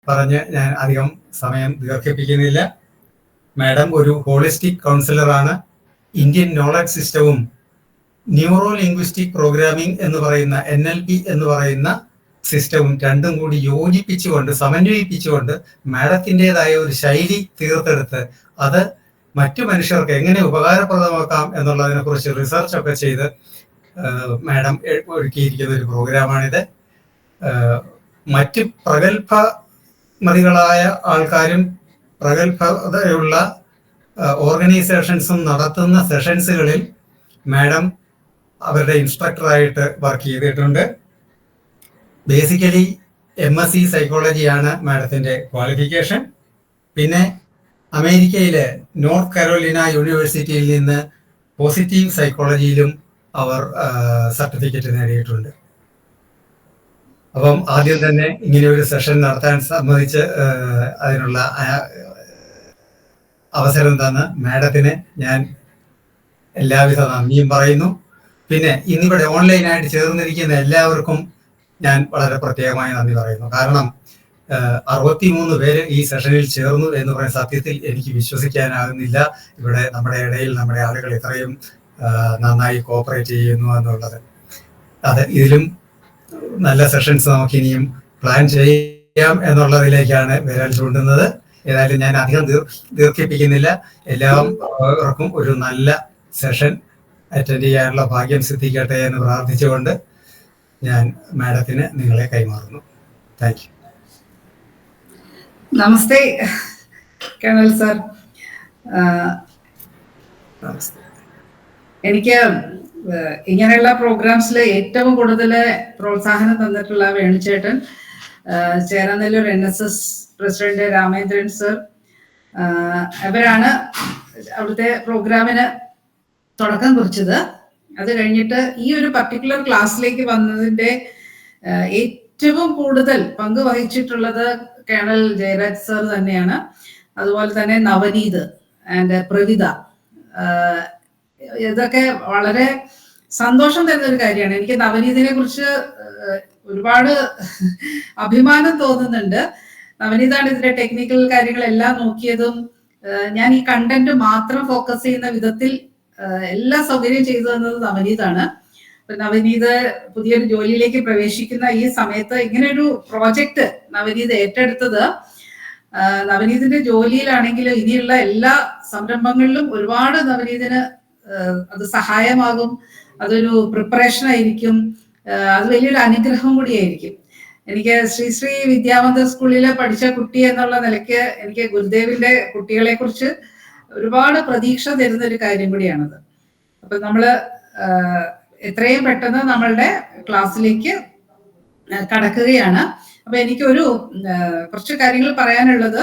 പറഞ്ഞ് ഞാൻ അധികം സമയം ദീർഘിപ്പിക്കുന്നില്ല. മാഡം ഒരു ഹോളിസ്റ്റിക് കൗൺസിലറാണ്. ഇന്ത്യൻ നോളജ് സിസ്റ്റവും ന്യൂറോ ലിംഗ്വിസ്റ്റിക് പ്രോഗ്രാമിംഗ് എന്ന് പറയുന്ന NLP എന്ന് പറയുന്ന സിസ്റ്റവും രണ്ടും കൂടി യോജിപ്പിച്ചുകൊണ്ട് സമന്വയിപ്പിച്ചുകൊണ്ട് മാഡത്തിൻ്റെതായ ഒരു ശൈലി തീർത്തെടുത്ത് അത് മറ്റു മനുഷ്യർക്ക് എങ്ങനെ ഉപകാരപ്രദമാക്കാം എന്നുള്ളതിനെ കുറിച്ച് റിസർച്ച് ഒക്കെ ചെയ്ത് മാഡം ഒരുക്കിയിരിക്കുന്ന ഒരു പ്രോഗ്രാമാണിത്. മറ്റ് പ്രഗത്ഭമതികളായ ആൾക്കാരും പ്രഗത്ഭതയുള്ള ഓർഗനൈസേഷൻസും നടത്തുന്ന സെഷൻസുകളിൽ മാഡം അവരുടെ ഇൻസ്ട്രക്ടറായിട്ട് വർക്ക് ചെയ്തിട്ടുണ്ട്. ബേസിക്കലി MSc സൈക്കോളജിയാണ് മാഡത്തിൻ്റെ ക്വാളിഫിക്കേഷൻ. പിന്നെ അമേരിക്കയിലെ നോർത്ത് കരോലിന യൂണിവേഴ്സിറ്റിയിൽ നിന്ന് പോസിറ്റീവ് സൈക്കോളജിയിലും അവർ സർട്ടിഫിക്കറ്റ് നേടിയിട്ടുണ്ട്. അപ്പം ആദ്യം തന്നെ ഇങ്ങനെ ഒരു സെഷൻ നടത്താൻ സമ്മതിച്ച് അതിനുള്ള അവസരം തന്ന മാഡത്തിന് ഞാൻ എല്ലാവിധ നന്ദിയും പറയുന്നു. പിന്നെ ഇന്നിവിടെ ഓൺലൈനായിട്ട് ചേർന്നിരിക്കുന്ന എല്ലാവർക്കും ഞാൻ വളരെ പ്രത്യേകമായി നന്ദി പറയുന്നു. കാരണം 63 പേര് ഈ സെഷനിൽ ചേർന്നു എന്ന് പറയുന്ന സത്യത്തിൽ എനിക്ക് വിശ്വസിക്കാനാകുന്നില്ല. ഇവിടെ നമ്മുടെ ഇടയിൽ നമ്മുടെ ആളുകൾ ഇത്രയും നന്നായി കോപ്പറേറ്റ് ചെയ്യുന്നു എന്നുള്ളത്. ഇതിലും നല്ല സെഷൻസ് നമുക്ക് ഇനിയും പ്ലാൻ ചെയ്യാം എന്നുള്ളതിലേക്കാണ് വിരൽ ചൂണ്ടുന്നത്. ഏതായാലും ഞാൻ അധികം ദീർഘിപ്പിക്കുന്നില്ല. എല്ലാവർക്കും ഒരു നല്ല സെഷൻ അറ്റൻഡ് ചെയ്യാനുള്ള ഭാഗ്യം സിദ്ധിക്കട്ടെ എന്ന് പ്രാർത്ഥിച്ചുകൊണ്ട് ഞാൻ മാഡത്തിന് നിങ്ങളെ കൈമാറുന്നു. Thank you. നമസ്തേ കേണൽ സർ. എനിക്ക് ഇങ്ങനെയുള്ള പ്രോഗ്രാംസിൽ ഏറ്റവും കൂടുതൽ പ്രോത്സാഹനം തന്നിട്ടുള്ള വേണുചേട്ടൻ, Cheranallur NSS president Ramendran sir, അവരാണ് അവിടുത്തെ പ്രോഗ്രാമിന് തുടക്കം കുറിച്ചത്. അത് കഴിഞ്ഞിട്ട് ഈ ഒരു പർട്ടിക്കുലർ ക്ലാസ്സിലേക്ക് വന്നതിന്റെ ഏറ്റവും കൂടുതൽ പങ്ക് വഹിച്ചിട്ടുള്ളത് കേണൽ ജയരാജ് സർ തന്നെയാണ്. അതുപോലെ തന്നെ നവനീത് ആൻഡ് പ്രവിത. ഇതൊക്കെ വളരെ സന്തോഷം തരുന്ന ഒരു കാര്യമാണ്. എനിക്ക് നവനീതിനെ കുറിച്ച് ഒരുപാട് അഭിമാനം തോന്നുന്നുണ്ട്. നവനീതാണ് ഇതിന്റെ ടെക്നിക്കൽ കാര്യങ്ങളെല്ലാം നോക്കിയതും ഞാൻ ഈ കണ്ടന്റ് മാത്രം ഫോക്കസ് ചെയ്യുന്ന വിധത്തിൽ എല്ലാ സൗകര്യം ചെയ്തു തന്നത് നവനീതാണ്. നവനീത് പുതിയൊരു ജോലിയിലേക്ക് പ്രവേശിക്കുന്ന ഈ സമയത്ത് ഇങ്ങനെ ഒരു പ്രോജക്റ്റ് നവനീത് ഏറ്റെടുത്തത്, നവനീതിന്റെ ജോലിയിലാണെങ്കിലും ഇനിയുള്ള എല്ലാ സംരംഭങ്ങളിലും ഒരുപാട് നവനീതിന് അത് സഹായമാകും. അതൊരു പ്രിപ്പറേഷൻ ആയിരിക്കും. അത് വലിയൊരു അനുഗ്രഹം കൂടിയായിരിക്കും. എനിക്ക് ശ്രീ വിദ്യാമന്ദിർ സ്കൂളിൽ പഠിച്ച കുട്ടി എന്നുള്ള നിലയ്ക്ക് എനിക്ക് ഗുരുദേവിന്റെ കുട്ടികളെ കുറിച്ച് ഒരുപാട് പ്രതീക്ഷ തരുന്ന ഒരു കാര്യം കൂടിയാണത്. അപ്പൊ നമ്മള് എത്രയും പെട്ടെന്ന് നമ്മളുടെ ക്ലാസ്സിലേക്ക് കടക്കുകയാണ്. അപ്പൊ എനിക്കൊരു കുറച്ച് കാര്യങ്ങൾ പറയാനുള്ളത്,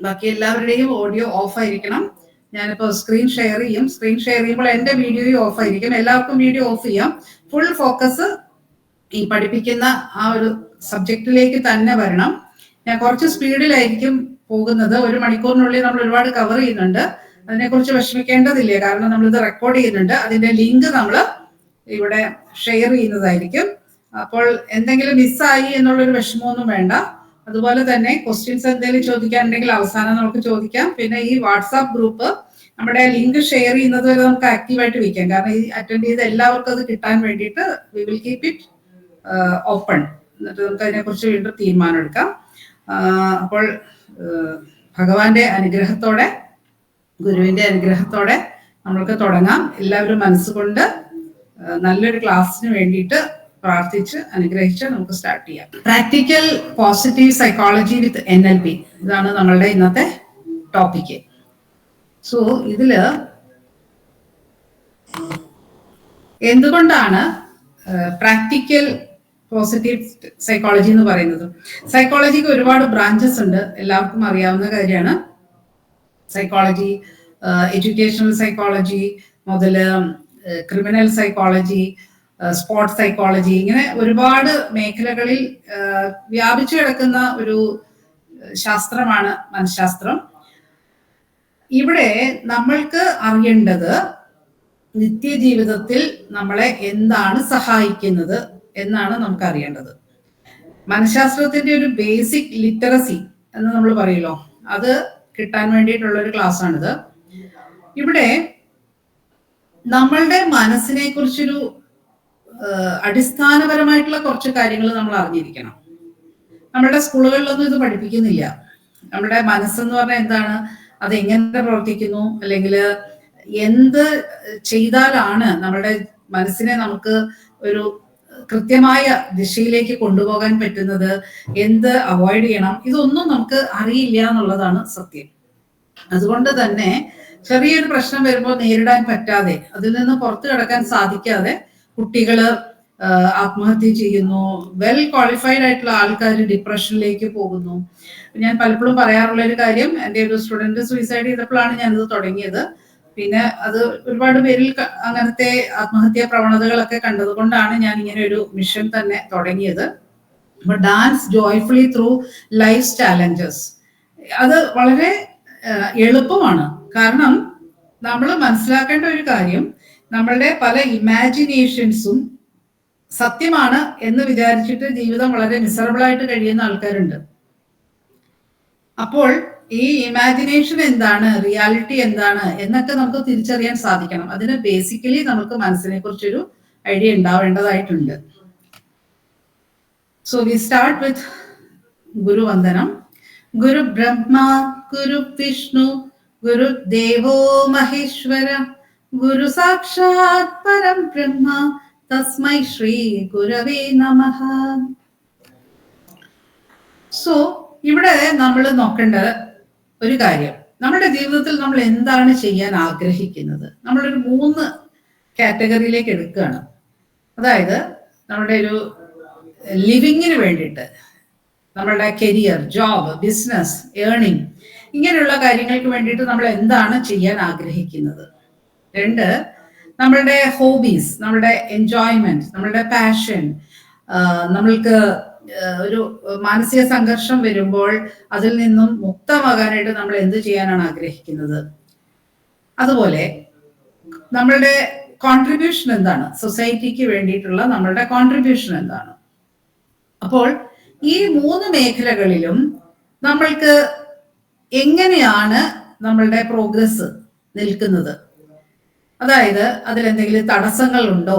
ബാക്കി എല്ലാവരുടെയും ഓഡിയോ ഓഫ് ആയിരിക്കണം. ഞാനിപ്പോ സ്ക്രീൻ ഷെയർ ചെയ്യും. സ്ക്രീൻ ഷെയർ ചെയ്യുമ്പോൾ എന്റെ വീഡിയോയും ഓഫ് ആയിരിക്കും. എല്ലാവർക്കും വീഡിയോ ഓഫ് ചെയ്യാം. ഫുൾ ഫോക്കസ് ഈ പഠിപ്പിക്കുന്ന ആ ഒരു സബ്ജക്റ്റിലേക്ക് തന്നെ വരണം. ഞാൻ കുറച്ച് സ്പീഡിലായിരിക്കും പോകുന്നത്. 1 മണിക്കൂറിനുള്ളിൽ നമ്മൾ ഒരുപാട് കവർ ചെയ്യുന്നുണ്ട്. അതിനെക്കുറിച്ച് വിഷമിക്കേണ്ടതില്ല. കാരണം നമ്മളിത് റെക്കോർഡ് ചെയ്യുന്നുണ്ട്. അതിന്റെ ലിങ്ക് നമ്മൾ ഇവിടെ ഷെയർ ചെയ്യുന്നതായിരിക്കും. അപ്പോൾ എന്തെങ്കിലും മിസ്സായി എന്നുള്ളൊരു വിഷമമൊന്നും വേണ്ട. അതുപോലെ തന്നെ ക്വസ്റ്റ്യൻസ് എന്തെങ്കിലും ചോദിക്കാനുണ്ടെങ്കിൽ അവസാനം നമുക്ക് ചോദിക്കാം. പിന്നെ ഈ വാട്സാപ്പ് ഗ്രൂപ്പ് നമ്മുടെ ലിങ്ക് ഷെയർ ചെയ്യുന്നത് വരെ നമുക്ക് ആക്റ്റീവായിട്ട് വയ്ക്കാം. കാരണം ഈ അറ്റൻഡ് ചെയ്ത് എല്ലാവർക്കും അത് കിട്ടാൻ വേണ്ടിയിട്ട് we will keep it open. എന്നിട്ട് നമുക്ക് അതിനെക്കുറിച്ച് വീണ്ടും തീരുമാനം എടുക്കാം. അപ്പോൾ ഭഗവാന്റെ അനുഗ്രഹത്തോടെ, ഗുരുവിന്റെ അനുഗ്രഹത്തോടെ നമ്മൾക്ക് തുടങ്ങാം. എല്ലാവരും മനസ്സുകൊണ്ട് നല്ലൊരു ക്ലാസ്സിന് വേണ്ടിയിട്ട് പ്രാർത്ഥിച്ച് അനുഗ്രഹിച്ച് നമുക്ക് സ്റ്റാർട്ട് ചെയ്യാം. പ്രാക്ടിക്കൽ പോസിറ്റീവ് സൈക്കോളജി വിത്ത് NLP, ഇതാണ് നമ്മളുടെ ഇന്നത്തെ ടോപ്പിക്ക്. സോ ഇതില് എന്തുകൊണ്ടാണ് പ്രാക്ടിക്കൽ പോസിറ്റീവ് സൈക്കോളജി എന്ന് പറയുന്നത്? സൈക്കോളജിക്ക് ഒരുപാട് ബ്രാഞ്ചസ് ഉണ്ട്, എല്ലാവർക്കും അറിയാവുന്ന കാര്യമാണ്. സൈക്കോളജി, എഡ്യൂക്കേഷണൽ സൈക്കോളജി മുതല് ക്രിമിനൽ സൈക്കോളജി, സ്പോർട്സ് സൈക്കോളജി, ഇങ്ങനെ ഒരുപാട് മേഖലകളിൽ വ്യാപിച്ചു കിടക്കുന്ന ഒരു ശാസ്ത്രമാണ് മനഃശാസ്ത്രം. ഇവിടെ നമ്മൾക്ക് അറിയേണ്ടത് നിത്യജീവിതത്തിൽ നമ്മളെ എന്താണ് സഹായിക്കുന്നത് എന്നാണ് നമുക്ക് അറിയേണ്ടത്. മനഃശാസ്ത്രത്തിന്റെ ഒരു ബേസിക് ലിറ്ററസി എന്ന് നമ്മൾ പറയുമല്ലോ, അത് കിട്ടാൻ വേണ്ടിയിട്ടുള്ള ഒരു ക്ലാസ് ആണിത്. ഇവിടെ നമ്മളുടെ മനസ്സിനെ കുറിച്ചൊരു അടിസ്ഥാനപരമായിട്ടുള്ള കുറച്ച് കാര്യങ്ങൾ നമ്മൾ അറിഞ്ഞിരിക്കണം. നമ്മുടെ സ്കൂളുകളിലൊന്നും ഇത് പഠിപ്പിക്കുന്നില്ല. നമ്മുടെ മനസ്സെന്ന് പറഞ്ഞാൽ എന്താണ്, അത് എങ്ങനെ പ്രവർത്തിക്കുന്നു, അല്ലെങ്കിൽ എന്ത് ചെയ്താലാണ് നമ്മുടെ മനസ്സിനെ നമുക്ക് ഒരു കൃത്യമായ ദിശയിലേക്ക് കൊണ്ടുപോകാൻ പറ്റുന്നത്, എന്ത് അവോയ്ഡ് ചെയ്യണം, ഇതൊന്നും നമുക്ക് അറിയില്ല എന്നുള്ളതാണ് സത്യം. അതുകൊണ്ട് തന്നെ ചെറിയൊരു പ്രശ്നം വരുമ്പോൾ നേരിടാൻ പറ്റാതെ, അതിൽ നിന്ന് പുറത്തു കടക്കാൻ സാധിക്കാതെ കുട്ടികള് ആത്മഹത്യ ചെയ്യുന്നു. വെൽ ക്വാളിഫൈഡ് ആയിട്ടുള്ള ആൾക്കാർ ഡിപ്രഷനിലേക്ക് പോകുന്നു. ഞാൻ പലപ്പോഴും പറയാറുള്ള ഒരു കാര്യം, എൻ്റെ ഒരു സ്റ്റുഡന്റ് സൂയിസൈഡ് ചെയ്തപ്പോഴാണ് ഞാനിത് തുടങ്ങിയത്. പിന്നെ അത് ഒരുപാട് പേരിൽ അങ്ങനത്തെ ആത്മഹത്യാ പ്രവണതകളൊക്കെ കണ്ടതുകൊണ്ടാണ് ഞാൻ ഇങ്ങനെ ഒരു മിഷൻ തന്നെ തുടങ്ങിയത്. Dance joyfully through life challenges. അത് വളരെ എളുപ്പമാണ്. കാരണം നമ്മൾ മനസ്സിലാക്കേണ്ട ഒരു കാര്യം, നമ്മളുടെ പല ഇമാജിനേഷൻസും സത്യമാണ് എന്ന് വിചാരിച്ചിട്ട് ജീവിതം വളരെ മിസറബിൾ ആയിട്ട് കഴിയുന്ന ആൾക്കാരുണ്ട്. അപ്പോൾ ഈ ഇമാജിനേഷൻ എന്താണ്, റിയാലിറ്റി എന്താണ് എന്നൊക്കെ നമുക്ക് തിരിച്ചറിയാൻ സാധിക്കണം. അതിന് ബേസിക്കലി നമുക്ക് മനസ്സിനെ കുറിച്ചൊരു ഐഡിയ ഉണ്ടാവേണ്ടതായിട്ടുണ്ട്. സോ വി സ്റ്റാർട്ട് വിത്ത് ഗുരുവന്ദനം. ഗുരു ബ്രഹ്മ ഗുരു വിഷ്ണു ഗുരു ദേവോ മഹേശ്വര ഗുരു സാക്ഷാത് പരം ബ്രഹ്മ തസ്മൈ ശ്രീ ഗുരവേ നമഃ. സോ ഇവിടെ നമ്മൾ നോക്കേണ്ട ഒരു കാര്യം, നമ്മുടെ ജീവിതത്തിൽ നമ്മൾ എന്താണ് ചെയ്യാൻ ആഗ്രഹിക്കുന്നത്. നമ്മളൊരു 3 കാറ്റഗറിയിലേക്ക് എടുക്കുകയാണ്. അതായത് നമ്മുടെ ഒരു ലിവിങ്ങിന് വേണ്ടിയിട്ട്, നമ്മളുടെ കരിയർ, ജോബ്, ബിസിനസ്, ഏർണിംഗ്, ഇങ്ങനെയുള്ള കാര്യങ്ങൾക്ക് വേണ്ടിയിട്ട് നമ്മൾ എന്താണ് ചെയ്യാൻ ആഗ്രഹിക്കുന്നത്. 2, നമ്മളുടെ ഹോബീസ്, നമ്മളുടെ എൻജോയ്മെന്റ്, നമ്മളുടെ പാഷൻ. നമ്മൾക്ക് ഒരു മാനസിക സംഘർഷം വരുമ്പോൾ അതിൽ നിന്നും മുക്തമാകാനായിട്ട് നമ്മൾ എന്ത് ചെയ്യാനാണ് ആഗ്രഹിക്കുന്നത്. അതുപോലെ നമ്മളുടെ കോൺട്രിബ്യൂഷൻ എന്താണ്, സൊസൈറ്റിക്ക് വേണ്ടിയിട്ടുള്ള നമ്മളുടെ കോൺട്രിബ്യൂഷൻ എന്താണ്. അപ്പോൾ ഈ 3 മേഖലകളിലും നമ്മൾക്ക് എങ്ങനെയാണ് നമ്മളുടെ പ്രോഗ്രസ് നിൽക്കുന്നത്. അതായത് അതിലെന്തെങ്കിലും തടസ്സങ്ങൾ ഉണ്ടോ,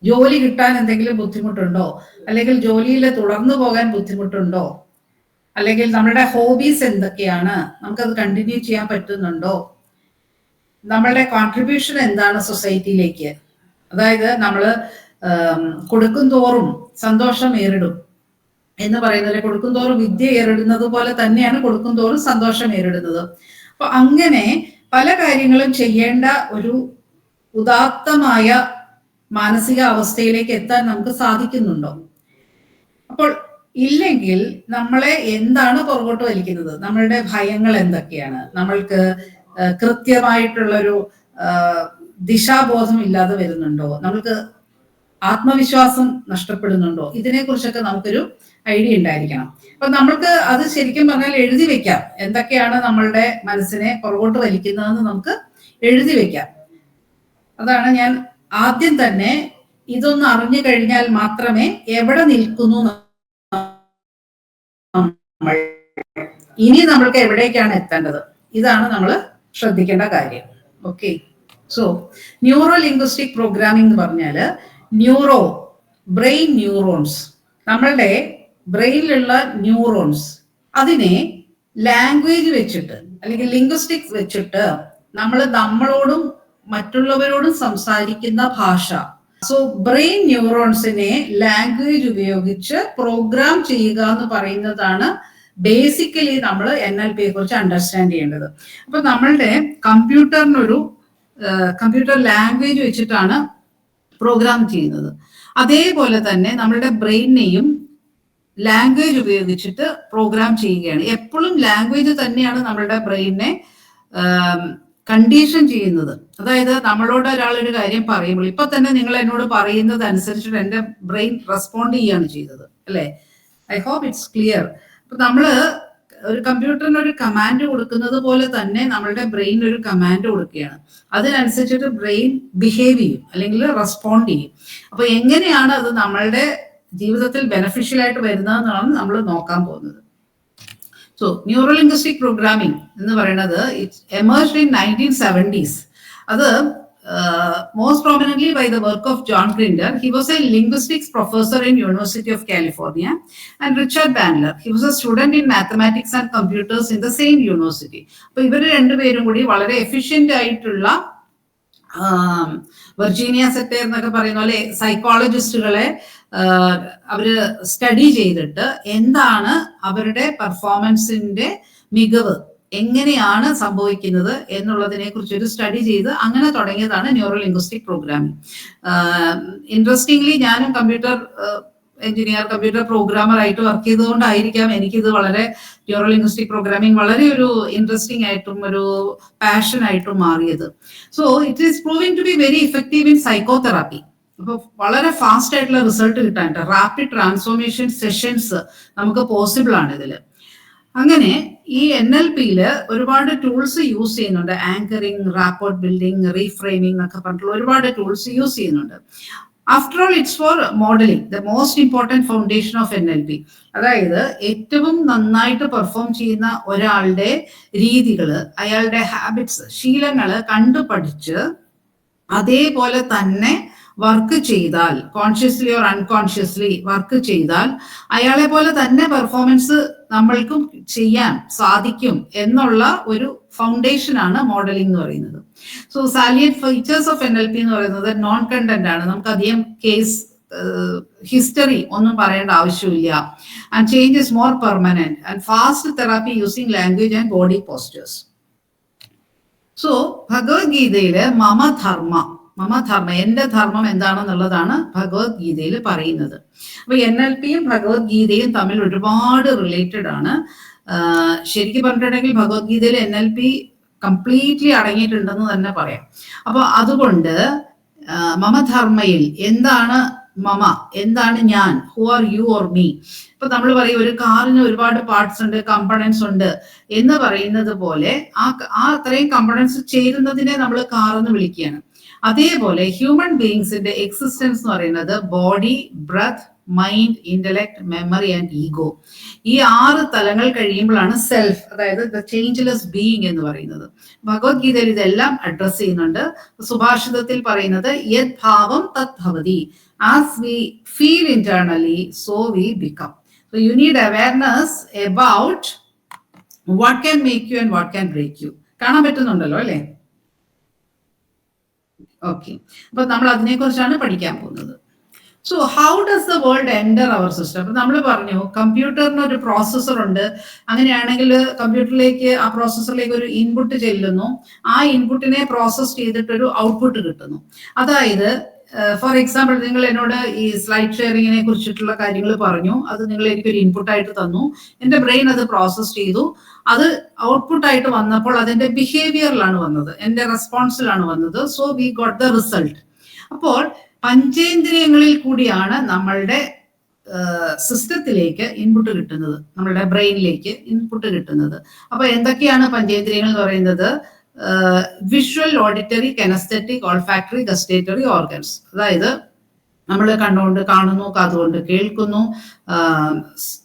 ജോലി കിട്ടാൻ എന്തെങ്കിലും ബുദ്ധിമുട്ടുണ്ടോ, അല്ലെങ്കിൽ ജോലിയിൽ തുടർന്നു പോകാൻ ബുദ്ധിമുട്ടുണ്ടോ, അല്ലെങ്കിൽ നമ്മളുടെ ഹോബീസ് എന്തൊക്കെയാണ്, നമുക്കത് കണ്ടിന്യൂ ചെയ്യാൻ പറ്റുന്നുണ്ടോ, നമ്മളുടെ കോൺട്രിബ്യൂഷൻ എന്താണ് സൊസൈറ്റിയിലേക്ക്. അതായത് നമ്മൾ കൊടുക്കും തോറും സന്തോഷം ഏറിടും എന്ന് പറയുന്നത്, കൊടുക്കും തോറും വിദ്യ ഏറിടുന്നത് പോലെ തന്നെയാണ് കൊടുക്കും തോറും സന്തോഷം ഏറിടുന്നത്. അപ്പൊ അങ്ങനെ പല കാര്യങ്ങളും ചെയ്യേണ്ട ഒരു ഉദാത്തമായ മാനസിക അവസ്ഥയിലേക്ക് എത്താൻ നമുക്ക് സാധിക്കുന്നുണ്ടോ. അപ്പോൾ ഇല്ലെങ്കിൽ നമ്മളെ എന്താണ് പുറകോട്ട് വലിക്കുന്നത്, നമ്മളുടെ ഭയങ്ങൾ എന്തൊക്കെയാണ്, നമ്മൾക്ക് കൃത്യമായിട്ടുള്ളൊരു ദിശാബോധം ഇല്ലാതെ വരുന്നുണ്ടോ, നമുക്ക് ആത്മവിശ്വാസം നഷ്ടപ്പെടുന്നുണ്ടോ, ഇതിനെ കുറിച്ചൊക്കെ നമുക്കൊരു ഐഡിയ ഉണ്ടായിരിക്കണം. അപ്പൊ നമ്മൾക്ക് അത് ശരിക്കും പറഞ്ഞാൽ എഴുതി വെക്കാം, എന്തൊക്കെയാണ് നമ്മളുടെ മനസ്സിനെ പുറകോട്ട് വലിക്കുന്നതെന്ന് നമുക്ക് എഴുതി വെക്കാം. അതാണ് ഞാൻ ആദ്യം തന്നെ ഇതൊന്ന് അറിഞ്ഞു കഴിഞ്ഞാൽ മാത്രമേ എവിടെ നിൽക്കുന്നു, ഇനി നമ്മൾക്ക് എവിടേക്കാണ് എത്തേണ്ടത്, ഇതാണ് നമ്മൾ ശ്രദ്ധിക്കേണ്ട കാര്യം. Okay, so neuro linguistic programming എന്ന് പറഞ്ഞാല് ന്യൂറോ, ബ്രെയിൻ ന്യൂറോൺസ്, നമ്മളുടെ ബ്രെയിനിലുള്ള ന്യൂറോൺസ്, അതിനെ ലാംഗ്വേജ് വെച്ചിട്ട് അല്ലെങ്കിൽ ലിംഗ്വിസ്റ്റിക്സ് വെച്ചിട്ട് നമ്മളോടും മറ്റുള്ളവരോടും സംസാരിക്കുന്ന ഭാഷ. സോ ബ്രെയിൻ ന്യൂറോൺസിനെ ലാംഗ്വേജ് ഉപയോഗിച്ച് പ്രോഗ്രാം ചെയ്യുക എന്ന് പറയുന്നതാണ് ബേസിക്കലി നമ്മൾ NLPയെ കുറിച്ച് അണ്ടർസ്റ്റാൻഡ് ചെയ്യേണ്ടത്. അപ്പൊ നമ്മളുടെ കമ്പ്യൂട്ടറിനൊരു കമ്പ്യൂട്ടർ ലാംഗ്വേജ് വെച്ചിട്ടാണ് പ്രോഗ്രാം ചെയ്യുന്നത്. അതേപോലെ തന്നെ നമ്മളുടെ ബ്രെയിനെയും ലാംഗ്വേജ് ഉപയോഗിച്ചിട്ട് പ്രോഗ്രാം ചെയ്യുകയാണ്. എപ്പോഴും ലാംഗ്വേജ് തന്നെയാണ് നമ്മളുടെ ബ്രെയിനെ കണ്ടീഷൻ ചെയ്യുന്നത്. അതായത് നമ്മളോട് ഒരാളൊരു കാര്യം പറയുമ്പോൾ, ഇപ്പൊ തന്നെ നിങ്ങൾ എന്നോട് പറയുന്നത് അനുസരിച്ചിട്ട് എന്റെ ബ്രെയിൻ റെസ്പോണ്ട് ചെയ്യാണ് ചെയ്തത്, അല്ലെ? I hope it's clear. അപ്പൊ നമ്മള് ഒരു കമ്പ്യൂട്ടറിന് ഒരു കമാൻഡ് കൊടുക്കുന്നത് പോലെ തന്നെ നമ്മളുടെ ബ്രെയിൻ ഒരു കമാൻഡ് കൊടുക്കുകയാണ്. അതിനനുസരിച്ചിട്ട് ബ്രെയിൻ ബിഹേവ് ചെയ്യും അല്ലെങ്കിൽ റെസ്പോണ്ട് ചെയ്യും. അപ്പൊ എങ്ങനെയാണ് അത് നമ്മളുടെ ജീവിതത്തിൽ ബെനഫിഷ്യൽ ആയിട്ട് വരുന്നതെന്നാണ് നമ്മൾ നോക്കാൻ പോകുന്നത്. സോ ന്യൂറോ ലിംഗ്വിസ്റ്റിക് പ്രോഗ്രാമിംഗ് എന്ന് പറയുന്നത് ഇറ്റ് എമേർജ്ഡ് ഇൻ 1970s. അത് most prominently by the work of John Grinder. He was a linguistics professor in University of California, and Richard Bandler. He was a student in mathematics and computers in the same university. അപ്പോൾ ഇവർ രണ്ടുപേരും കൂടി വളരെ efficient ആയിട്ടുള്ള Virginia സെറ്റർ എന്നൊക്കെ പറയുന്ന പോലെ സൈക്കോളജിസ്റ്റുകളെ അവര് സ്റ്റഡി ചെയ്തിട്ട് എന്താണ് അവരുടെ പെർഫോമൻസിന്റെ മികവ് എങ്ങനെയാണ് സംഭവിക്കുന്നത് എന്നുള്ളതിനെ കുറിച്ച് ഒരു സ്റ്റഡി ചെയ്ത് അങ്ങനെ തുടങ്ങിയതാണ് ന്യൂറോ ലിംഗ്വിസ്റ്റിക് പ്രോഗ്രാമിംഗ്. ഇൻട്രസ്റ്റിംഗ്ലി ഞാനും കമ്പ്യൂട്ടർ എഞ്ചിനീയർ, കമ്പ്യൂട്ടർ പ്രോഗ്രാമർ ആയിട്ട് വർക്ക് ചെയ്തുകൊണ്ടായിരിക്കാം എനിക്കിത് വളരെ ന്യൂറോ ലിംഗ്വിസ്റ്റിക് പ്രോഗ്രാമിംഗ് വളരെ ഒരു ഇൻട്രസ്റ്റിംഗ് ആയിട്ടും ഒരു പാഷൻ ആയിട്ടും മാറിയത്. So it is proving to be very effective in psychotherapy. അപ്പൊ വളരെ ഫാസ്റ്റ് ആയിട്ടുള്ള റിസൾട്ട് കിട്ടാനായിട്ട് റാപ്പിഡ് ട്രാൻസ്ഫോർമേഷൻ സെഷൻസ് നമുക്ക് പോസിബിൾ ആണ് ഇതില്. അങ്ങനെ ഈ NLPയില് ഒരുപാട് ടൂൾസ് യൂസ് ചെയ്യുന്നുണ്ട്. ആങ്കറിങ്, റാപ്പോർട്ട് ബിൽഡിംഗ്, റീഫ്രെയിമിംഗ് എന്നൊക്കെ പറഞ്ഞിട്ടുള്ള ഒരുപാട് ടൂൾസ് യൂസ് ചെയ്യുന്നുണ്ട്. After all it's for modelling, the most important foundation of NLP. അതായത് ഏറ്റവും നന്നായിട്ട് പെർഫോം ചെയ്യുന്ന ഒരാളുടെ രീതികള്, അയാളുടെ ഹാബിറ്റ്സ്, ശീലങ്ങള് കണ്ടുപഠിച്ച് അതേപോലെ തന്നെ വർക്ക് ചെയ്താൽ, കോൺഷ്യസ്ലി ഓർ അൺകോൺഷ്യസ്ലി വർക്ക് ചെയ്താൽ അയാളെ പോലെ തന്നെ പെർഫോമൻസ് നമ്മൾക്കും ചെയ്യാൻ സാധിക്കും എന്നുള്ള ഒരു ഫൗണ്ടേഷൻ ആണ് മോഡലിംഗ് എന്ന് പറയുന്നത്. So salient features of NLP എന്ന് പറയുന്നത് നോൺ കണ്ടന്റ് ആണ്. നമുക്ക് അധികം കേസ് ഹിസ്റ്ററി ഒന്നും പറയേണ്ട ആവശ്യമില്ല. And change is more permanent and fast therapy using language and body postures. So ഭഗവത്ഗീതയില് മമധർമ്മ, എന്റെ ധർമ്മം എന്താണെന്നുള്ളതാണ് ഭഗവത്ഗീതയിൽ പറയുന്നത്. അപ്പൊ NLPയും ഭഗവത്ഗീതയും തമ്മിൽ ഒരുപാട് റിലേറ്റഡ് ആണ്. ശരിക്കും പറഞ്ഞിട്ടുണ്ടെങ്കിൽ ഭഗവത്ഗീതയിൽ NLP കംപ്ലീറ്റ്ലി അടങ്ങിയിട്ടുണ്ടെന്ന് തന്നെ പറയാം. അപ്പൊ അതുകൊണ്ട് മമധർമ്മയിൽ എന്താണ് മമ, എന്താണ് ഞാൻ, who are you or me. ഇപ്പൊ നമ്മൾ പറയും ഒരു കാറിന് ഒരുപാട് പാർട്സ് ഉണ്ട്, കമ്പണൻസ് ഉണ്ട് എന്ന് പറയുന്നത് പോലെ ആ അത്രയും കമ്പണൻസ് ചേരുന്നതിനെ നമ്മൾ കാർ എന്ന് വിളിക്കുകയാണ്. അതേപോലെ ഹ്യൂമൻ ബീയിങ്സിന്റെ എക്സിസ്റ്റൻസ് എന്ന് പറയുന്നത് body, breath, mind, intellect, memory and ego. ഈ 6 തലങ്ങൾ കഴിയുമ്പോഴാണ് സെൽഫ്, അതായത് ദ ചേഞ്ച്ലെസ് ബീയിങ് എന്ന് പറയുന്നത്. ഭഗവത്ഗീതയിൽ ഇതെല്ലാം അഡ്രസ് ചെയ്യുന്നുണ്ട്. സുഭാഷിതത്തിൽ പറയുന്നത് യത് ഭാവം തത് ഭവതി, as we feel internally so we become. So you need awareness about what can make you and what can break you. കാണാൻ പറ്റുന്നുണ്ടല്ലോ അല്ലെ? ഓക്കെ, അപ്പൊ നമ്മൾ അതിനെ കുറിച്ചാണ് പഠിക്കാൻ പോകുന്നത്. So how does the world enter our system? അപ്പൊ നമ്മൾ പറഞ്ഞു കമ്പ്യൂട്ടറിന് ഒരു പ്രോസസ്സർ ഉണ്ട്. അങ്ങനെയാണെങ്കിൽ കമ്പ്യൂട്ടറിലേക്ക്, ആ പ്രോസസ്സറിലേക്ക് ഒരു ഇൻപുട്ട് ചെല്ലുന്നു. ആ ഇൻപുട്ടിനെ പ്രോസസ് ചെയ്തിട്ടൊരു ഔട്ട്പുട്ട് കിട്ടുന്നു. അതായത് ഫോർ എക്സാമ്പിൾ നിങ്ങൾ എന്നോട് ഈ സ്ലൈഡ് ഷെയറിങ്ങിനെ കുറിച്ചിട്ടുള്ള കാര്യങ്ങൾ പറഞ്ഞു. അത് നിങ്ങൾ എനിക്കൊരു ഇൻപുട്ടായിട്ട് തന്നു. എൻ്റെ ബ്രെയിൻ അത് പ്രോസസ് ചെയ്തു. അത് ഔട്ട്പുട്ടായിട്ട് വന്നപ്പോൾ അതിന്റെ ബിഹേവിയറിലാണ് വന്നത്, എൻ്റെ റെസ്പോൺസിലാണ് വന്നത്. So we got the result. അപ്പോൾ പഞ്ചേന്ദ്രിയങ്ങളിൽ കൂടിയാണ് നമ്മളുടെ സിസ്റ്റത്തിലേക്ക് ഇൻപുട്ട് കിട്ടുന്നത്, നമ്മളുടെ ബ്രെയിനിലേക്ക് ഇൻപുട്ട് കിട്ടുന്നത്. അപ്പൊ എന്തൊക്കെയാണ് പഞ്ചേന്ദ്രിയങ്ങൾ എന്ന് പറയുന്നത്? Visual, auditory, kinaesthetic, olfactory, gustatory organs. അതായത് നമ്മൾ കണ്ണുകൊണ്ട് കാണുന്നു, കാതുകൊണ്ട് കേൾക്കുന്നു,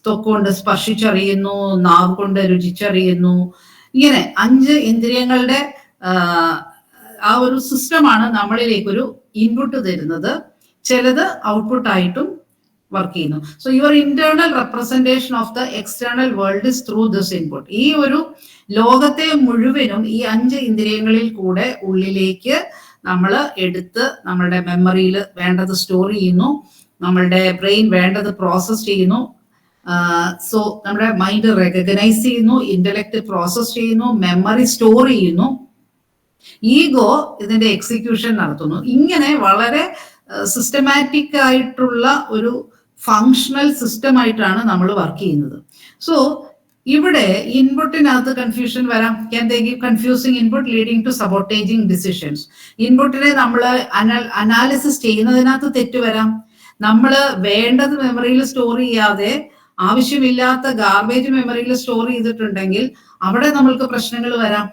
ത്വക്കുകൊണ്ട് സ്പർശിച്ചറിയുന്നു, നാവ് കൊണ്ട് രുചിച്ചറിയുന്നു. ഇങ്ങനെ 5 ഇന്ദ്രിയങ്ങളുടെ ആ ഒരു സിസ്റ്റമാണ് നമ്മളിലേക്കൊരു ഇൻപുട്ട് തരുന്നത്. ചിലത് ഔട്ട്പുട്ട് ആയിട്ടും വർക്ക് ചെയ്യുന്നു. So your internal representation of the external world is through this input. ഈ ഒരു ലോകത്തെ മുഴുവനും ഈ 5 ഇന്ദ്രിയങ്ങളിൽ കൂടെ ഉള്ളിലേക്ക് നമ്മൾ എടുത്ത് നമ്മളുടെ മെമ്മറിയിൽ വേണ്ടത് സ്റ്റോർ ചെയ്യുന്നു, നമ്മളുടെ ബ്രെയിൻ വേണ്ടത് പ്രോസസ് ചെയ്യുന്നു. സോ നമ്മുടെ മൈൻഡ് റെക്കഗ്നൈസ് ചെയ്യുന്നു, ഇന്റലക്ട് പ്രോസസ് ചെയ്യുന്നു, മെമ്മറി സ്റ്റോർ ചെയ്യുന്നു, ഈഗോ ഇതിന്റെ എക്സിക്യൂഷൻ നടത്തുന്നു. ഇങ്ങനെ വളരെ സിസ്റ്റമാറ്റിക് ആയിട്ടുള്ള ഒരു ഫങ്ഷണൽ സിസ്റ്റം ആയിട്ടാണ് നമ്മൾ വർക്ക് ചെയ്യുന്നത്. സോ ഇവിടെ ഇൻപുട്ടിനകത്ത് കൺഫ്യൂഷൻ വരാം. Can they give confusing input leading to sabotaging decisions. ഇൻപുട്ടിനെ നമ്മൾ അനാലിസിസ് ചെയ്യുന്നതിനകത്ത് തെറ്റ് വരാം. നമ്മൾ വേണ്ടത് മെമ്മറിയിൽ സ്റ്റോർ ചെയ്യാതെ ആവശ്യമില്ലാത്ത ഗാർബേജ് മെമ്മറിയിൽ സ്റ്റോർ ചെയ്തിട്ടുണ്ടെങ്കിൽ അവിടെ നമ്മൾക്ക് പ്രശ്നങ്ങൾ വരാം.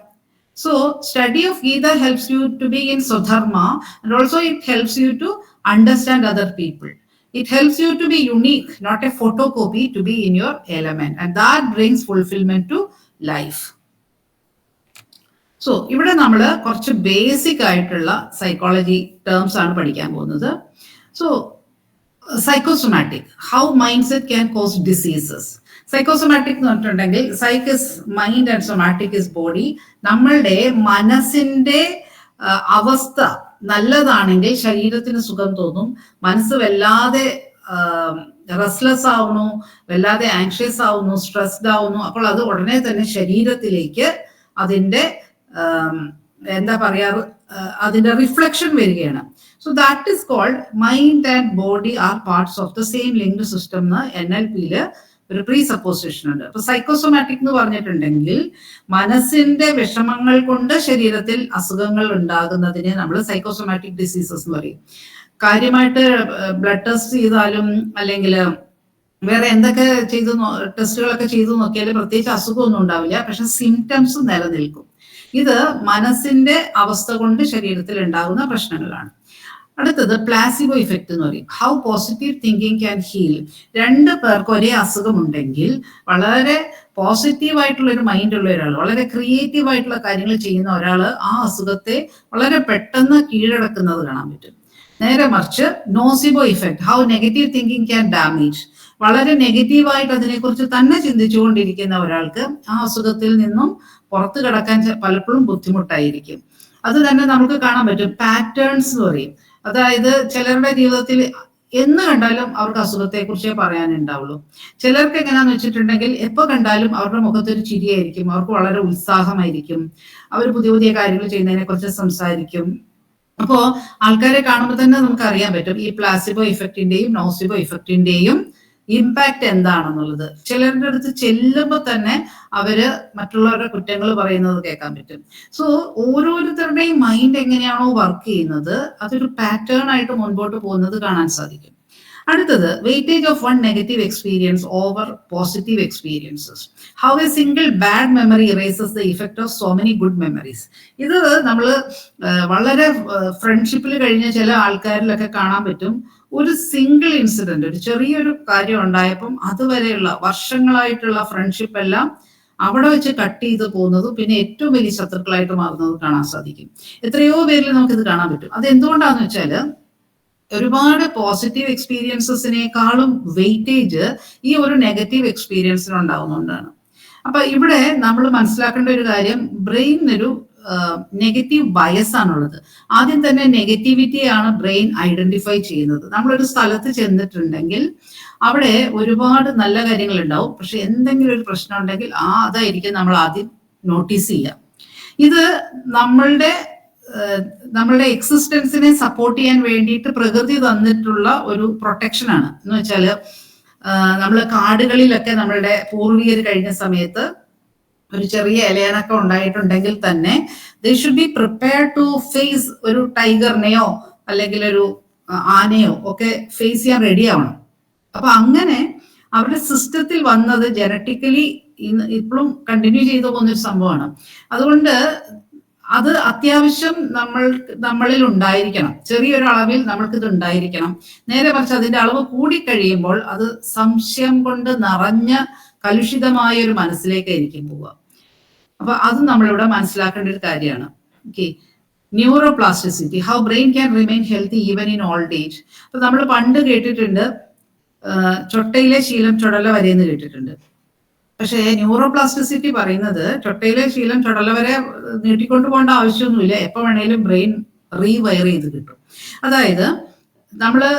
So study of Gita helps you to be in Swadharma, and also it helps you to understand other people. It helps you to be unique, not a photocopy, to be in your element. And that brings fulfillment to life. So ഇവിടെ നമ്മൾ കുറച്ച് basic ആയിട്ടുള്ള psychology terms ആണ് പഠിക്കാൻ പോകുന്നത്. So psychosomatic, how mind set can cos diseases. Psychosomatic എന്ന് പറഞ്ഞിട്ടുണ്ടെങ്കിൽ psyche is mind and somatic is body. നമ്മളുടെ മനസ്സിന്റെ അവസ്ഥ നല്ലതാണെങ്കിൽ ശരീരത്തിന് സുഖം തോന്നും. മനസ്സ് വല്ലാതെ റെസ്റ്റ്ലെസ് ആവുന്നു, വല്ലാതെ ആങ്ഷ്യസ് ആവുന്നു, സ്ട്രെസ്ഡ് ആവുന്നു. അപ്പോൾ അത് ഉടനെ തന്നെ ശരീരത്തിലേക്ക് അതിന്റെ എന്താ പറയാറ്, അതിന്റെ റിഫ്ലക്ഷൻ വരികയാണ്. So that is called mind and body are parts of the same linked system എന്ന് NLP-ല് ഒരു പ്രീ സപ്പോസിഷൻ ഉണ്ട്. അപ്പൊ സൈക്കോസൊമാറ്റിക് എന്ന് പറഞ്ഞിട്ടുണ്ടെങ്കിൽ മനസ്സിന്റെ വിഷമങ്ങൾ കൊണ്ട് ശരീരത്തിൽ അസുഖങ്ങൾ ഉണ്ടാകുന്നതിനെ നമ്മൾ സൈക്കോസൊമാറ്റിക് ഡിസീസസ് എന്ന് പറയും. കാര്യമായിട്ട് ബ്ലഡ് ടെസ്റ്റ് ചെയ്താലും അല്ലെങ്കിൽ വേറെ എന്തൊക്കെ ടെസ്റ്റുകളൊക്കെ ചെയ്തു നോക്കിയാലും പ്രത്യേകിച്ച് അസുഖമൊന്നും ഉണ്ടാവില്ല, പക്ഷെ സിംറ്റംസ് നിലനിൽക്കും. ഇത് മനസ്സിന്റെ അവസ്ഥ കൊണ്ട് ശരീരത്തിൽ ഉണ്ടാകുന്ന പ്രശ്നങ്ങളാണ്. അടുത്തത് പ്ലാസിബോ ഇഫക്റ്റ് എന്ന് പറയും. How positive thinking can heal. 2 പേർക്ക് ഒരേ അസുഖമുണ്ടെങ്കിൽ വളരെ പോസിറ്റീവ് ആയിട്ടുള്ള ഒരു മൈൻഡ് ഉള്ള ഒരാൾ, വളരെ ക്രിയേറ്റീവ് ആയിട്ടുള്ള കാര്യങ്ങൾ ചെയ്യുന്ന ഒരാൾ ആ അസുഖത്തെ വളരെ പെട്ടെന്ന് കീഴടക്കുന്നത് കാണാൻ പറ്റും. നേരെ മറിച്ച് nocebo effect, how negative thinking can damage. വളരെ നെഗറ്റീവായിട്ട് അതിനെക്കുറിച്ച് തന്നെ ചിന്തിച്ചുകൊണ്ടിരിക്കുന്ന ഒരാൾക്ക് ആ അസുഖത്തിൽ നിന്നും പുറത്തു കിടക്കാൻ പലപ്പോഴും ബുദ്ധിമുട്ടായിരിക്കും. അത് തന്നെ നമുക്ക് കാണാൻ പറ്റും. പാറ്റേൺസ് എന്ന് പറയും. അതായത് ചിലരുടെ ജീവിതത്തിൽ എന്ന് കണ്ടാലും അവർക്ക് അസുഖത്തെ കുറിച്ചേ പറയാനുണ്ടാവുള്ളൂ. ചിലർക്ക് എങ്ങനെയാന്ന് വെച്ചിട്ടുണ്ടെങ്കിൽ എപ്പോ കണ്ടാലും അവരുടെ മുഖത്തൊരു ചിരിയായിരിക്കും, അവർക്ക് വളരെ ഉത്സാഹമായിരിക്കും, അവർ പുതിയ പുതിയ കാര്യങ്ങൾ ചെയ്യുന്നതിനെ കുറിച്ച് സംസാരിക്കും. അപ്പോ ആൾക്കാരെ കാണുമ്പോൾ തന്നെ നമുക്ക് അറിയാൻ പറ്റും ഈ പ്ലാസിബോ ഇഫക്റ്റിന്റെയും നോസിബോ ഇഫക്റ്റിന്റെയും ഇമ്പാക്ട് എന്താണെന്നുള്ളത്. ചിലരുടെ അടുത്ത് ചെല്ലുമ്പോൾ തന്നെ അവര് മറ്റുള്ളവരുടെ കുറ്റങ്ങൾ പറയുന്നത് കേൾക്കാൻ പറ്റും. സോ ഓരോരുത്തരുടെയും മൈൻഡ് എങ്ങനെയാണോ വർക്ക് ചെയ്യുന്നത് അതൊരു പാറ്റേൺ ആയിട്ട് മുൻപോട്ട് പോകുന്നത് കാണാൻ സാധിക്കും. അടുത്തത് weightage of one negative experience over positive experiences. How a single bad memory erases the effect of so many good memories. ഇത് നമ്മൾ വളരെ ഫ്രണ്ട്ഷിപ്പിൽ കഴിഞ്ഞ ചില ആൾക്കാരിലൊക്കെ കാണാൻ പറ്റും. ഒരു സിംഗിൾ ഇൻസിഡന്റ്, ഒരു ചെറിയൊരു കാര്യം ഉണ്ടായപ്പം അതുവരെയുള്ള വർഷങ്ങളായിട്ടുള്ള ഫ്രണ്ട്ഷിപ്പ് എല്ലാം അവിടെ വെച്ച് കട്ട് ചെയ്ത് പോകുന്നത്, പിന്നെ ഏറ്റവും വലിയ ശത്രുക്കളായിട്ട് മാറുന്നത് കാണാൻ സാധിക്കും. എത്രയോ പേരിൽ നമുക്കിത് കാണാൻ പറ്റും. അത് എന്തുകൊണ്ടാന്ന് വെച്ചാൽ ഒരുപാട് പോസിറ്റീവ് എക്സ്പീരിയൻസസിനേക്കാളും വെയിറ്റേജ് ഈ ഒരു നെഗറ്റീവ് എക്സ്പീരിയൻസിന് ഉണ്ടാവുന്നതുകൊണ്ടാണ്. അപ്പൊ ഇവിടെ നമ്മൾ മനസ്സിലാക്കേണ്ട ഒരു കാര്യം, ബ്രെയിനൊരു നെഗറ്റീവ് ബയസ് ആണുള്ളത്. ആദ്യം തന്നെ നെഗറ്റിവിറ്റിയാണ് ബ്രെയിൻ ഐഡന്റിഫൈ ചെയ്യുന്നത്. നമ്മളൊരു സ്ഥലത്ത് ചെന്നിട്ടുണ്ടെങ്കിൽ അവിടെ ഒരുപാട് നല്ല കാര്യങ്ങൾ ഉണ്ടാവും, പക്ഷെ എന്തെങ്കിലും ഒരു പ്രശ്നം ഉണ്ടെങ്കിൽ അതായിരിക്കും നമ്മൾ ആദ്യം നോട്ടീസ് ചെയ്യുക. ഇത് നമ്മളുടെ എക്സിസ്റ്റൻസിനെ സപ്പോർട്ട് ചെയ്യാൻ വേണ്ടിയിട്ട് പ്രകൃതി തന്നിട്ടുള്ള ഒരു പ്രൊട്ടക്ഷൻ ആണ്. എന്ന് വെച്ചാല് നമ്മൾ കാടുകളിലൊക്കെ നമ്മളുടെ പൂർവികർ കഴിഞ്ഞ സമയത്ത് ഒരു ചെറിയ ഇലയനക്കം ഉണ്ടായിട്ടുണ്ടെങ്കിൽ തന്നെ they should be prepare to face ഒരു ടൈഗറിനെയോ അല്ലെങ്കിൽ ഒരു ആനയോ ഒക്കെ ഫേസ് ചെയ്യാൻ റെഡി ആവണം. അപ്പൊ അങ്ങനെ അവരുടെ സിസ്റ്റത്തിൽ വന്നത് ജനറ്റിക്കലി ഇപ്പോഴും കണ്ടിന്യൂ ചെയ്തു പോകുന്നൊരു സംഭവമാണ്. അതുകൊണ്ട് അത് അത്യാവശ്യം നമ്മളിൽ ഉണ്ടായിരിക്കണം. ചെറിയൊരു അളവിൽ നമ്മൾക്ക് ഇത് ഉണ്ടായിരിക്കണം. നേരെ മറിച്ച് അതിന്റെ അളവ് കൂടിക്കഴിയുമ്പോൾ അത് സംശയം കൊണ്ട് നിറഞ്ഞ കലുഷിതമായ ഒരു മനസ്സിലേക്കായിരിക്കും പോവുക. അപ്പൊ അത് നമ്മളിവിടെ മനസ്സിലാക്കേണ്ട ഒരു കാര്യമാണ്. Okay, neuroplasticity, how brain can remain healthy even in old age. അപ്പൊ നമ്മൾ പണ്ട് കേട്ടിട്ടുണ്ട് ചൊട്ടയിലെ ശീലം ചുടല വരെ എന്ന് കേട്ടിട്ടുണ്ട്. പക്ഷേ ന്യൂറോപ്ലാസ്റ്റിസിറ്റി പറയുന്നത് ചൊട്ടയിലെ ശീലം ചുടല വരെ നീട്ടിക്കൊണ്ടു പോകേണ്ട ആവശ്യമൊന്നുമില്ല, എപ്പോ വേണേലും ബ്രെയിൻ റീവയർ ചെയ്ത് കിട്ടും. അതായത് നമ്മള്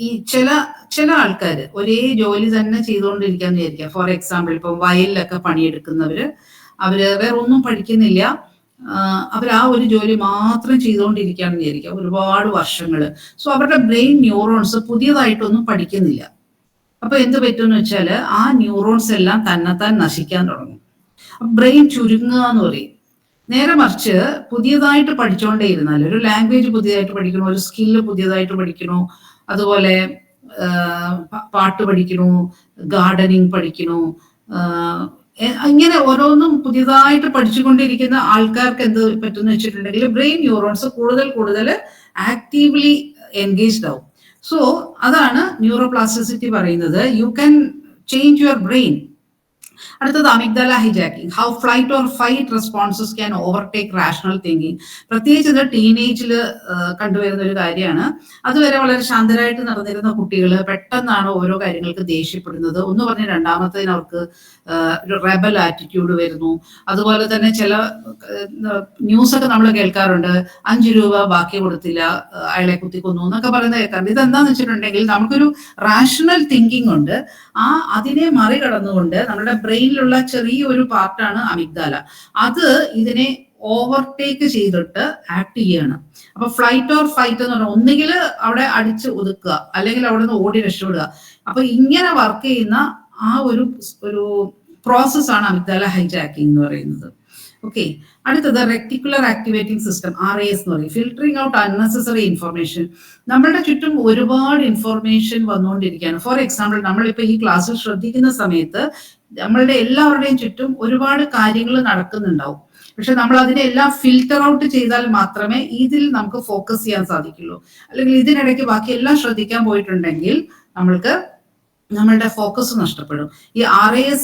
ഈ ചില ആൾക്കാർ ഒരേ ജോലി തന്നെ ചെയ്തുകൊണ്ടിരിക്കാന്ന് വിചാരിക്കാം. ഫോർ എക്സാമ്പിൾ, ഇപ്പൊ വയലിലൊക്കെ പണിയെടുക്കുന്നവര്, അവര് വേറെ ഒന്നും പഠിക്കുന്നില്ല, അവർ ആ ഒരു ജോലി മാത്രം ചെയ്തുകൊണ്ടിരിക്കുകയാണെന്ന് വിചാരിക്കാം ഒരുപാട് വർഷങ്ങള്. സോ അവരുടെ ബ്രെയിൻ ന്യൂറോൺസ് പുതിയതായിട്ടൊന്നും പഠിക്കുന്നില്ല. അപ്പൊ എന്ത് പറ്റുമെന്ന് വെച്ചാൽ ആ ന്യൂറോൺസ് എല്ലാം തന്നെത്താൻ നശിക്കാൻ തുടങ്ങും. ബ്രെയിൻ ചുരുങ്ങുക എന്ന് പറയും. നേരെ മറിച്ച് പുതിയതായിട്ട് പഠിച്ചുകൊണ്ടേ ഇരുന്നാൽ, ഒരു ലാംഗ്വേജ് പുതിയതായിട്ട് പഠിക്കണോ, ഒരു സ്കില്ല് പുതിയതായിട്ട് പഠിക്കണോ, അതുപോലെ പാട്ട് പഠിക്കണോ, ഗാർഡനിങ് പഠിക്കണോ, ഇങ്ങനെ ഓരോന്നും പുതിയതായിട്ട് പഠിച്ചുകൊണ്ടിരിക്കുന്ന ആൾക്കാർക്ക് എന്ത് പറ്റുമെന്ന് വെച്ചിട്ടുണ്ടെങ്കിൽ ബ്രെയിൻ ന്യൂറോൺസ് കൂടുതൽ ആക്റ്റീവ്ലി എൻഗേജ്ഡ് ആവും. സോ അതാണ് ന്യൂറോപ്ലാസ്റ്റിസിറ്റി പറയുന്നത്. You can change your brain. അടുത്തത് amygdala hijacking. How flight or fight responses can overtake rational thinking. പ്രത്യേകിച്ച് ഇത് ടീനേജിൽ കണ്ടുവരുന്ന ഒരു കാര്യമാണ്. അതുവരെ വളരെ ശാന്തരായിട്ട് നടന്നിരുന്ന കുട്ടികൾ പെട്ടെന്നാണ് ഓരോ കാര്യങ്ങൾക്ക് ദേഷ്യപ്പെടുന്നത്. ഒന്ന് പറഞ്ഞ് രണ്ടാമത്തേന് അവർക്ക് ഒരു റെബൽ ആറ്റിറ്റ്യൂഡ് വരുന്നു. അതുപോലെ തന്നെ ചില ന്യൂസൊക്കെ നമ്മൾ കേൾക്കാറുണ്ട്, 5 രൂപ ബാക്കി കൊടുത്തില്ല, അയാളെ കുത്തിക്കൊന്നു എന്നൊക്കെ പറയുന്നത് കേൾക്കാറുണ്ട്. ഇതെന്താന്ന് വെച്ചിട്ടുണ്ടെങ്കിൽ നമുക്കൊരു റാഷണൽ തിങ്കിങ് ഉണ്ട്. അതിനെ മറികടന്നുകൊണ്ട് നമ്മുടെ ബ്രെയിനിലുള്ള ചെറിയൊരു പാർട്ടാണ് അമിഗ്ദാല. അത് ഇതിനെ ഓവർടേക്ക് ചെയ്തിട്ട് ആക്ട് ചെയ്യാണ്. അപ്പൊ ഫ്ലൈറ്റ് ഓർ ഫൈറ്റ് എന്ന് പറഞ്ഞാൽ ഒന്നുകിൽ അവിടെ അടിച്ച് ഒതുക്കുക, അല്ലെങ്കിൽ അവിടെ നിന്ന് ഓടി രക്ഷപ്പെടുക. അപ്പൊ ഇങ്ങനെ വർക്ക് ചെയ്യുന്ന ആ ഒരു പ്രോസസ്സാണ് അമിഗ്ദാല ഹൈജാക്കിംഗ് എന്ന് പറയുന്നത്. ഓക്കെ, അടുത്തത് റെക്ടിക്കുലർ ആക്ടിവേറ്റിംഗ് സിസ്റ്റം, RAS എന്ന് പറയും. Filtering out unnecessary information. നമ്മളുടെ ചുറ്റും ഒരുപാട് ഇൻഫർമേഷൻ വന്നുകൊണ്ടിരിക്കുകയാണ്. ഫോർ എക്സാമ്പിൾ, നമ്മളിപ്പോ ഈ ക്ലാസ്സിൽ ശ്രദ്ധിക്കുന്ന സമയത്ത് നമ്മളുടെ എല്ലാവരുടെയും ചുറ്റും ഒരുപാട് കാര്യങ്ങൾ നടക്കുന്നുണ്ടാവും. പക്ഷെ നമ്മൾ അതിനെല്ലാം ഫിൽട്ടർ ഔട്ട് ചെയ്താൽ മാത്രമേ ഇതിൽ നമുക്ക് ഫോക്കസ് ചെയ്യാൻ സാധിക്കുള്ളൂ. അല്ലെങ്കിൽ ഇതിനിടയ്ക്ക് ബാക്കി എല്ലാം ശ്രദ്ധിക്കാൻ പോയിട്ടുണ്ടെങ്കിൽ നമ്മളുടെ ഫോക്കസ് നഷ്ടപ്പെടും. ഈ RAS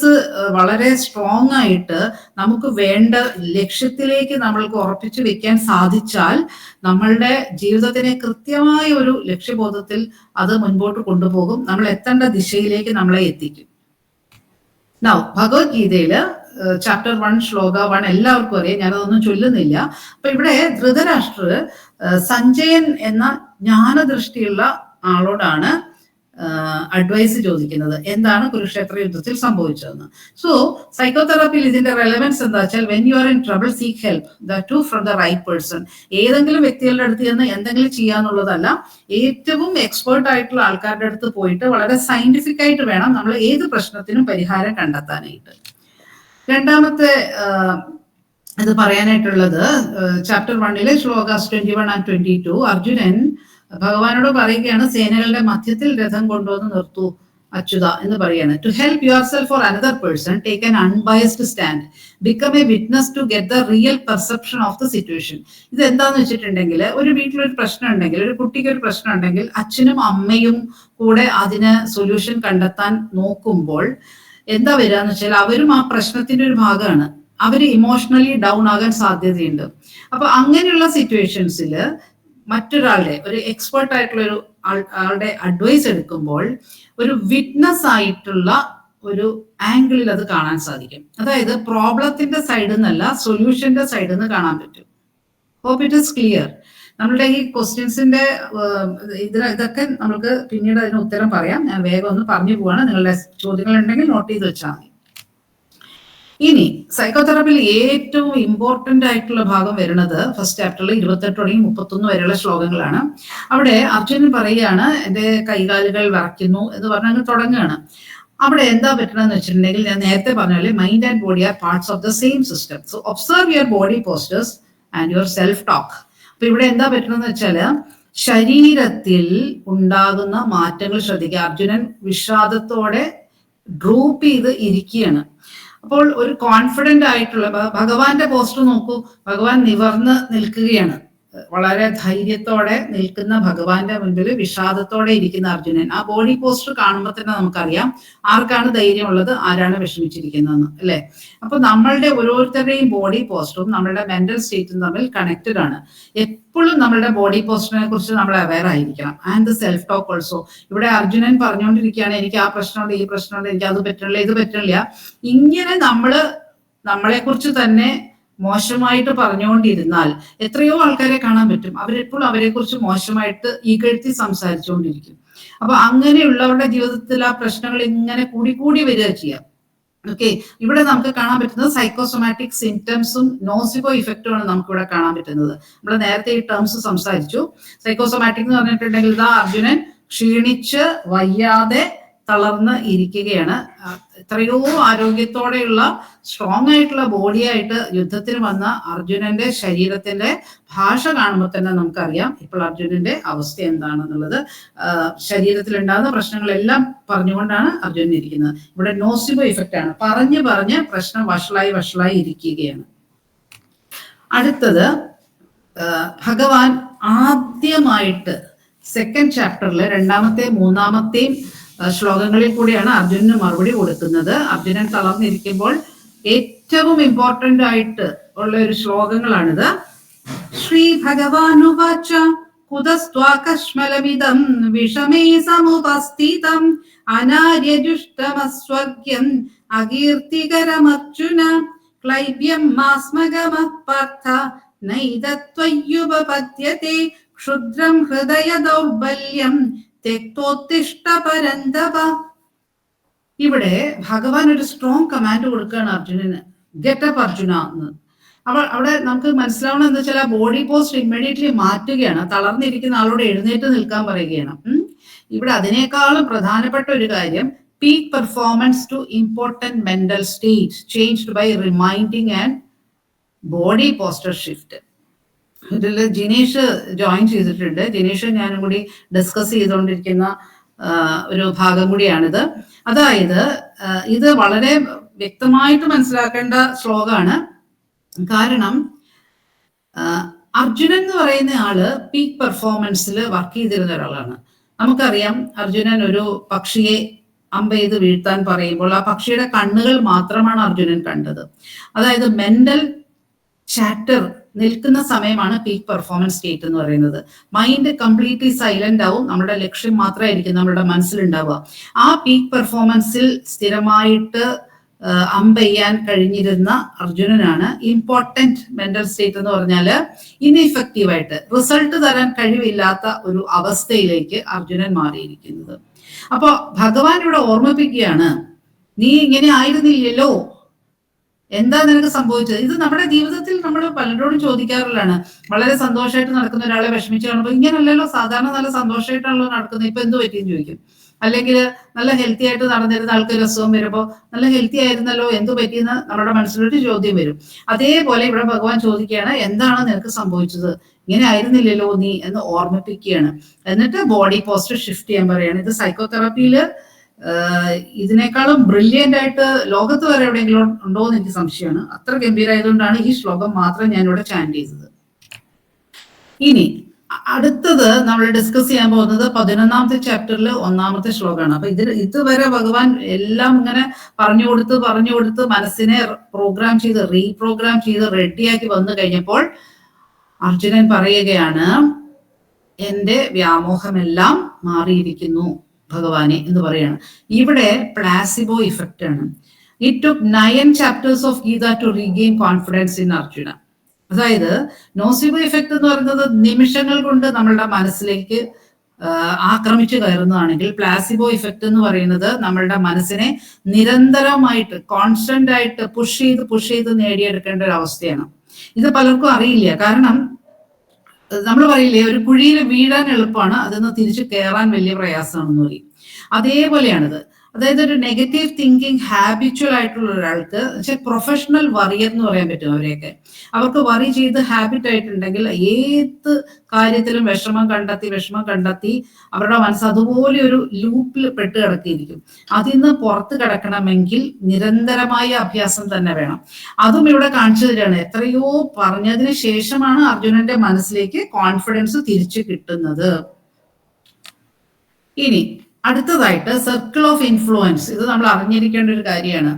വളരെ സ്ട്രോങ് ആയിട്ട് നമുക്ക് വേണ്ട ലക്ഷ്യത്തിലേക്ക് നമ്മൾക്ക് ഉറപ്പിച്ചു വെക്കാൻ സാധിച്ചാൽ നമ്മളുടെ ജീവിതത്തിനെ കൃത്യമായ ഒരു ലക്ഷ്യബോധത്തിൽ അത് മുൻപോട്ട് കൊണ്ടുപോകും. നമ്മൾ എത്തേണ്ട ദിശയിലേക്ക് നമ്മളെ എത്തിക്കും. നൗ ഭഗവത്ഗീതയില് ചാപ്റ്റർ 1 ശ്ലോക 1 എല്ലാവർക്കും അറിയാം, ഞാനതൊന്നും ചൊല്ലുന്നില്ല. അപ്പൊ ഇവിടെ ധൃതരാഷ്ട്രർ സഞ്ജയൻ എന്ന ജ്ഞാനദൃഷ്ടിയുള്ള ആളോടാണ് അഡ്വൈസ് ചോദിക്കുന്നത്, എന്താണ് കുരുക്ഷേത്ര യുദ്ധത്തിൽ സംഭവിച്ചതെന്ന്. സോ സൈക്കോതെറാപ്പിയിൽ ഇതിന്റെ റെലവൻസ് എന്താ വെച്ചാൽ, when you are in trouble seek help, that too from the right person. ഏതെങ്കിലും വ്യക്തികളുടെ അടുത്ത് ചെന്ന് എന്തെങ്കിലും ചെയ്യാന്നുള്ളതല്ല, ഏറ്റവും എക്സ്പേർട്ട് ആയിട്ടുള്ള ആൾക്കാരുടെ അടുത്ത് പോയിട്ട് വളരെ സയന്റിഫിക് ആയിട്ട് വേണം നമ്മൾ ഏത് പ്രശ്നത്തിനും പരിഹാരം കണ്ടെത്താനായിട്ട്. രണ്ടാമത്തെ ഇത് പറയാനായിട്ടുള്ളത് ചാപ്റ്റർ 1 ശ്ലോകാസ് 21 and 22. അർജുനൻ ഭഗവാനോട് പറയുകയാണ്, സേനകളുടെ മധ്യത്തിൽ രഥം കൊണ്ടുവന്ന് നിർത്തൂ അച്യുത എന്ന് പറയാണ്. To help yourself for another person, take an unbiased stand, become a witness to get the real perception of the situation. ഇത് എന്താന്ന് വെച്ചിട്ടുണ്ടെങ്കിൽ, ഒരു വീട്ടിലൊരു പ്രശ്നം ഉണ്ടെങ്കിൽ, ഒരു കുട്ടിക്ക് ഒരു പ്രശ്നം ഉണ്ടെങ്കിൽ, അച്ഛനും അമ്മയും കൂടെ അതിന് സൊല്യൂഷൻ കണ്ടെത്താൻ നോക്കുമ്പോൾ എന്താ വരിക എന്ന് വെച്ചാൽ, അവരും ആ പ്രശ്നത്തിന്റെ ഒരു ഭാഗമാണ്. അവര് ഇമോഷണലി ഡൗൺ ആകാൻ സാധ്യതയുണ്ട്. അപ്പൊ അങ്ങനെയുള്ള സിറ്റുവേഷൻസിൽ മറ്റൊരാളുടെ, ഒരു എക്സ്പേർട്ട് ആയിട്ടുള്ള ഒരു ആളുടെ അഡ്വൈസ് എടുക്കുമ്പോൾ ഒരു വിറ്റ്നസ് ആയിട്ടുള്ള ഒരു ആംഗിളിൽ അത് കാണാൻ സാധിക്കും. അതായത് പ്രോബ്ലത്തിന്റെ സൈഡിൽ നിന്നല്ല, സൊല്യൂഷന്റെ സൈഡിൽ നിന്ന് കാണാൻ പറ്റും. Hope it is clear. നമ്മളുടെ ഈ ക്വസ്റ്റ്യൻസിന്റെ ഇതൊക്കെ നമുക്ക് പിന്നീട് അതിന് ഉത്തരം പറയാം. ഞാൻ വേഗം ഒന്ന് പറഞ്ഞു പോവാണ്. നിങ്ങളുടെ ചോദ്യങ്ങൾ ഉണ്ടെങ്കിൽ നോട്ട് ചെയ്ത് വെച്ചാൽ മതി. ഇനി സൈക്കോതെറാപ്പിയിൽ ഏറ്റവും ഇമ്പോർട്ടന്റ് ആയിട്ടുള്ള ഭാഗം വരുന്നത് ഫസ്റ്റ് ചാപ്റ്ററിൽ 28 തുടങ്ങി 31 വരെയുള്ള ശ്ലോകങ്ങളാണ്. അവിടെ അർജുനൻ പറയുകയാണ്, എന്റെ കൈകാലുകൾ വിറയ്ക്കുന്നു എന്ന് പറഞ്ഞ് തുടങ്ങുകയാണ്. അവിടെ എന്താ പറ്റണമെന്ന് വെച്ചിട്ടുണ്ടെങ്കിൽ, ഞാൻ നേരത്തെ പറഞ്ഞാല് mind and body are parts of the same system. So observe your body postures and your self talk. അപ്പൊ ഇവിടെ എന്താ പറ്റണമെന്ന് വെച്ചാല്, ശരീരത്തിൽ ഉണ്ടാകുന്ന മാറ്റങ്ങൾ ശ്രദ്ധിക്കുക. അർജുനൻ വിഷാദത്തോടെ ഡ്രൂപ്പ് ചെയ്ത് ഇരിക്കുകയാണ്. അപ്പോൾ ഒരു കോൺഫിഡന്റ് ആയിട്ടുള്ള, ഭഗവാന്റെ പോസ്റ്റർ നോക്കൂ, ഭഗവാൻ നിവർന്ന് നിൽക്കുകയാണ്. വളരെ ധൈര്യത്തോടെ നിൽക്കുന്ന ഭഗവാന്റെ മുൻപിൽ വിഷാദത്തോടെ ഇരിക്കുന്ന അർജുനൻ. ആ ബോഡി പോസ്റ്റർ കാണുമ്പോൾ തന്നെ നമുക്കറിയാം ആർക്കാണ് ധൈര്യമുള്ളത്, ആരാണ് വിഷമിച്ചിരിക്കുന്നതെന്ന്, അല്ലെ? അപ്പൊ നമ്മളുടെ ഓരോരുത്തരുടെയും ബോഡി പോസ്റ്ററും നമ്മളുടെ മെന്റൽ സ്റ്റേറ്റും തമ്മിൽ കണക്റ്റഡ് ആണ്. എപ്പോഴും നമ്മളുടെ ബോഡി പോസ്റ്ററിനെ കുറിച്ച് നമ്മൾ അവെയർ ആയിരിക്കണം. And the self talk also. ഇവിടെ അർജുനൻ പറഞ്ഞുകൊണ്ടിരിക്കുകയാണ്, എനിക്ക് ആ പ്രശ്നമുണ്ട്, ഈ പ്രശ്നമുണ്ട്, എനിക്ക് അത് പറ്റില്ല, ഇത് പറ്റില്ല. ഇങ്ങനെ നമ്മളെ കുറിച്ച് തന്നെ മോശമായിട്ട് പറഞ്ഞുകൊണ്ടിരുന്നാൽ എത്രയോ ആൾക്കാരെ കാണാൻ പറ്റും, അവരെപ്പോഴും അവരെ കുറിച്ച് മോശമായിട്ട് ഇകഴ്ത്തി സംസാരിച്ചുകൊണ്ടിരിക്കും. അപ്പൊ അങ്ങനെയുള്ളവരുടെ ജീവിതത്തിൽ ആ പ്രശ്നങ്ങൾ ഇങ്ങനെ കൂടി വരിക ചെയ്യാം. ഓക്കെ, ഇവിടെ നമുക്ക് കാണാൻ പറ്റുന്നത് സൈക്കോസൊമാറ്റിക് സിംറ്റംസും നോസിബോ ഇഫക്റ്റുമാണ് നമുക്ക് ഇവിടെ കാണാൻ പറ്റുന്നത്. നമ്മൾ നേരത്തെ ഈ ടേംസ് സംസാരിച്ചു. സൈക്കോസൊമാറ്റിക് എന്ന് പറഞ്ഞിട്ടുണ്ടെങ്കിൽ ഇതാ അർജുനൻ ക്ഷീണിച്ച് വയ്യാതെ തളർന്ന് ഇരിക്കുകയാണ്. എത്രയോ ആരോഗ്യത്തോടെയുള്ള സ്ട്രോങ് ആയിട്ടുള്ള ബോഡിയായിട്ട് യുദ്ധത്തിന് വന്ന അർജുനന്റെ ശരീരത്തിന്റെ ഭാഷ കാണുമ്പോൾ തന്നെ നമുക്കറിയാം ഇപ്പോൾ അർജുനന്റെ അവസ്ഥ എന്താണെന്നുള്ളത്. ശരീരത്തിൽ ഉണ്ടാകുന്ന പ്രശ്നങ്ങളെല്ലാം പറഞ്ഞുകൊണ്ടാണ് അർജുനൻ ഇരിക്കുന്നത്. ഇവിടെ നോസിബോ ഇഫക്റ്റ് ആണ്. പറഞ്ഞ് പ്രശ്നം വഷളായി ഇരിക്കുകയാണ്. അടുത്തത് ഭഗവാൻ ആദ്യമായിട്ട് സെക്കൻഡ് ചാപ്റ്ററിൽ രണ്ടാമത്തെ മൂന്നാമത്തെയും ശ്ലോകങ്ങളിൽ കൂടിയാണ് അർജുനന് മറുപടി കൊടുക്കുന്നത്. അർജുനൻ തളർന്നിരിക്കുമ്പോൾ ഏറ്റവും ഇമ്പോർട്ടന്റ് ആയിട്ട് ഉള്ള ഒരു ശ്ലോകങ്ങളാണിത്. ശ്രീ ഭഗവാനുവാച കുതസ്ത്വാകശ്മലമിദം വിഷമേ സമുപസ്ഥിതം അനാര്യജുഷ്ടമസ്വർഗ്യം അകീർത്തികരമർജുന ക്ലൈബ്യം മാസ്മഗമഃ പാർത്ഥ നൈതത്വയ്യുപപദ്യത്തെ ക്ഷുദ്രം ഹൃദയ ദൗർബല്യം തെക്തോത്തിഷ്ഠ പരന്തപ. ഇവിടെ ഭഗവാൻ ഒരു സ്ട്രോങ് കമാൻഡ് കൊടുക്കുകയാണ് അർജുനന്, ഗെറ്റപ്പ് അർജുന എന്ന്. അവിടെ നമുക്ക് മനസ്സിലാവണം എന്താ വെച്ചാൽ ബോഡി പോസ്റ്റ് ഇമ്മീഡിയറ്റ്ലി മാറ്റുകയാണ്, തളർന്നിരിക്കുന്ന ആളോട് എഴുന്നേറ്റ് നിൽക്കാൻ പറയുകയാണ്. ഇവിടെ അതിനേക്കാളും പ്രധാനപ്പെട്ട ഒരു കാര്യം, peak performance to important mental state changed by reminding and body posture shift. ഇതിൽ ജിനേഷ് ജോയിൻ ചെയ്തിട്ടുണ്ട്. ജിനേഷ് ഞാനും കൂടി ഡിസ്കസ് ചെയ്തുകൊണ്ടിരിക്കുന്ന ഒരു ഭാഗം കൂടിയാണിത്. അതായത് ഇത് വളരെ വ്യക്തമായിട്ട് മനസ്സിലാക്കേണ്ട ശ്ലോകമാണ്. കാരണം അർജുനൻ എന്ന് പറയുന്ന ആള് പീക്ക് പെർഫോമൻസിൽ വർക്ക് ചെയ്തിരുന്ന ഒരാളാണ്. നമുക്കറിയാം അർജുനൻ ഒരു പക്ഷിയെ അമ്പ് ചെയ്ത് വീഴ്ത്താൻ പറയുമ്പോൾ ആ പക്ഷിയുടെ കണ്ണുകൾ മാത്രമാണ് അർജുനൻ കണ്ടത്. അതായത് മെന്റൽ ചാറ്റർ നിൽക്കുന്ന സമയമാണ് പീക്ക് പെർഫോമൻസ് സ്റ്റേറ്റ് എന്ന് പറയുന്നത്. മൈൻഡ് കംപ്ലീറ്റ്ലി സൈലന്റ് ആവും, നമ്മുടെ ലക്ഷ്യം മാത്രമായിരിക്കും നമ്മുടെ മനസ്സിലുണ്ടാവുക. ആ പീക്ക് പെർഫോമൻസിൽ സ്ഥിരമായിട്ട് അമ്പ് ചെയ്യാൻ കഴിഞ്ഞിരുന്ന അർജുനനാണ് ഇമ്പോർട്ടന്റ് മെന്റൽ സ്റ്റേറ്റ് എന്ന് പറഞ്ഞാല് ഇൻഎഫക്റ്റീവായിട്ട് റിസൾട്ട് തരാൻ കഴിവില്ലാത്ത ഒരു അവസ്ഥയിലേക്ക് അർജുനൻ മാറിയിരിക്കുന്നത്. അപ്പൊ ഭഗവാൻ ഇവിടെ ഓർമ്മിപ്പിക്കുകയാണ്, നീ ഇങ്ങനെ ആയിരുന്നില്ലല്ലോ, എന്താ നിനക്ക് സംഭവിച്ചത്? ഇത് നമ്മുടെ ജീവിതത്തിൽ നമ്മൾ പലരോടും ചോദിക്കാറുള്ളതാണ്. വളരെ സന്തോഷമായിട്ട് നടക്കുന്ന ഒരാളെ വിഷമിച്ച് കാണുമ്പോൾ ഇങ്ങനല്ലല്ലോ, സാധാരണ നല്ല സന്തോഷമായിട്ടാണല്ലോ നടക്കുന്നത്, ഇപ്പൊ എന്ത് പറ്റിയെന്ന് ചോദിക്കും. അല്ലെങ്കിൽ നല്ല ഹെൽത്തി ആയിട്ട് നടന്നിരുന്ന ആൾക്ക് ഒരു അസുഖം വരുമ്പോൾ നല്ല ഹെൽത്തി ആയിരുന്നല്ലോ, എന്തു പറ്റിയെന്ന് നമ്മുടെ മനസ്സിലൊരു ചോദ്യം വരും. അതേപോലെ ഇവിടെ ഭഗവാൻ ചോദിക്കുകയാണ്, എന്താണ് നിനക്ക് സംഭവിച്ചത്, ഇങ്ങനെ ആയിരുന്നില്ലല്ലോ നീ എന്ന് ഓർമ്മിപ്പിക്കുകയാണ്. എന്നിട്ട് ബോഡി പോസ്റ്റർ ഷിഫ്റ്റ് ചെയ്യാൻ പറയാണ്. ഇത് സൈക്കോതെറാപ്പിയില് ഇതിനേക്കാളും ബ്രില്യന്റ് ആയിട്ട് ലോകത്ത് വരെ എവിടെയെങ്കിലും ഉണ്ടോ എന്ന് എനിക്ക് സംശയമാണ്. അത്ര ഗംഭീരമായതുകൊണ്ടാണ് ഈ ശ്ലോകം മാത്രം ഞാനിവിടെ ചാൻഡ് ചെയ്തത്. ഇനി അടുത്തത് നമ്മൾ ഡിസ്കസ് ചെയ്യാൻ പോകുന്നത് 11ാമത്തെ ചാപ്റ്ററിൽ 1ാമത്തെ ശ്ലോകമാണ്. അപ്പൊ ഇതുവരെ ഭഗവാൻ എല്ലാം ഇങ്ങനെ പറഞ്ഞു കൊടുത്ത് മനസ്സിനെ പ്രോഗ്രാം ചെയ്ത് റീപ്രോഗ്രാം ചെയ്ത് റെഡിയാക്കി വന്നു കഴിഞ്ഞപ്പോൾ അർജുനൻ പറയുകയാണ്, എന്റെ വ്യാമോഹമെല്ലാം മാറിയിരിക്കുന്നു ഭഗവാനെ എന്ന് പറയാണ്. ഇവിടെ പ്ലാസിബോ ഇഫക്റ്റ് ആണ്. It took 9 chapters of Gita to regain confidence in Arjuna. അതായത് നോസിബോ ഇഫക്റ്റ് എന്ന് പറയുന്നത് നിമിഷങ്ങൾ കൊണ്ട് നമ്മളുടെ മനസ്സിലേക്ക് ആക്രമിച്ചു കയറുന്നതാണെങ്കിൽ, പ്ലാസിബോ ഇഫക്റ്റ് എന്ന് പറയുന്നത് നമ്മളുടെ മനസ്സിനെ നിരന്തരമായിട്ട് കോൺസ്റ്റന്റ് ആയിട്ട് പുഷ് ചെയ്ത് നേടിയെടുക്കേണ്ട ഒരു അവസ്ഥയാണ്. ഇത് പലർക്കും അറിയില്ല. കാരണം നമ്മൾ പറയില്ലേ, ഒരു കുഴിയിൽ വീഴാൻ എളുപ്പമാണ്, അതിന്ന് തിരിച്ചു കയറാൻ വലിയ പ്രയാസമാണെന്ന് പറയും. അതേപോലെയാണിത്. അതായത് ഒരു നെഗറ്റീവ് തിങ്കിങ് ഹാബിച്വൽ ആയിട്ടുള്ള ഒരാൾക്ക്, പ്രൊഫഷണൽ വറിയർ എന്ന് പറയാൻ പറ്റും അവരെയൊക്കെ. അവർക്ക് വറി ചെയ്ത് ഹാബിറ്റ് ആയിട്ടുണ്ടെങ്കിൽ ഏത് കാര്യത്തിലും വിഷമം കണ്ടെത്തി അവരുടെ മനസ്സ് അതുപോലെ ഒരു ലൂപ്പിൽ പെട്ട് കിടക്കിയിരിക്കും. അതിൽ നിന്ന് പുറത്ത് കിടക്കണമെങ്കിൽ നിരന്തരമായ അഭ്യാസം തന്നെ വേണം. അതും ഇവിടെ കാണിച്ചു തരാണ്. എത്രയോ പറഞ്ഞതിന് ശേഷമാണ് അർജുനന്റെ മനസ്സിലേക്ക് കോൺഫിഡൻസ് തിരിച്ചു കിട്ടുന്നത്. ഇനി അടുത്തതായിട്ട് സർക്കിൾ ഓഫ് ഇൻഫ്ലുവൻസ്. ഇത് നമ്മൾ അറിഞ്ഞിരിക്കേണ്ട ഒരു കാര്യമാണ്.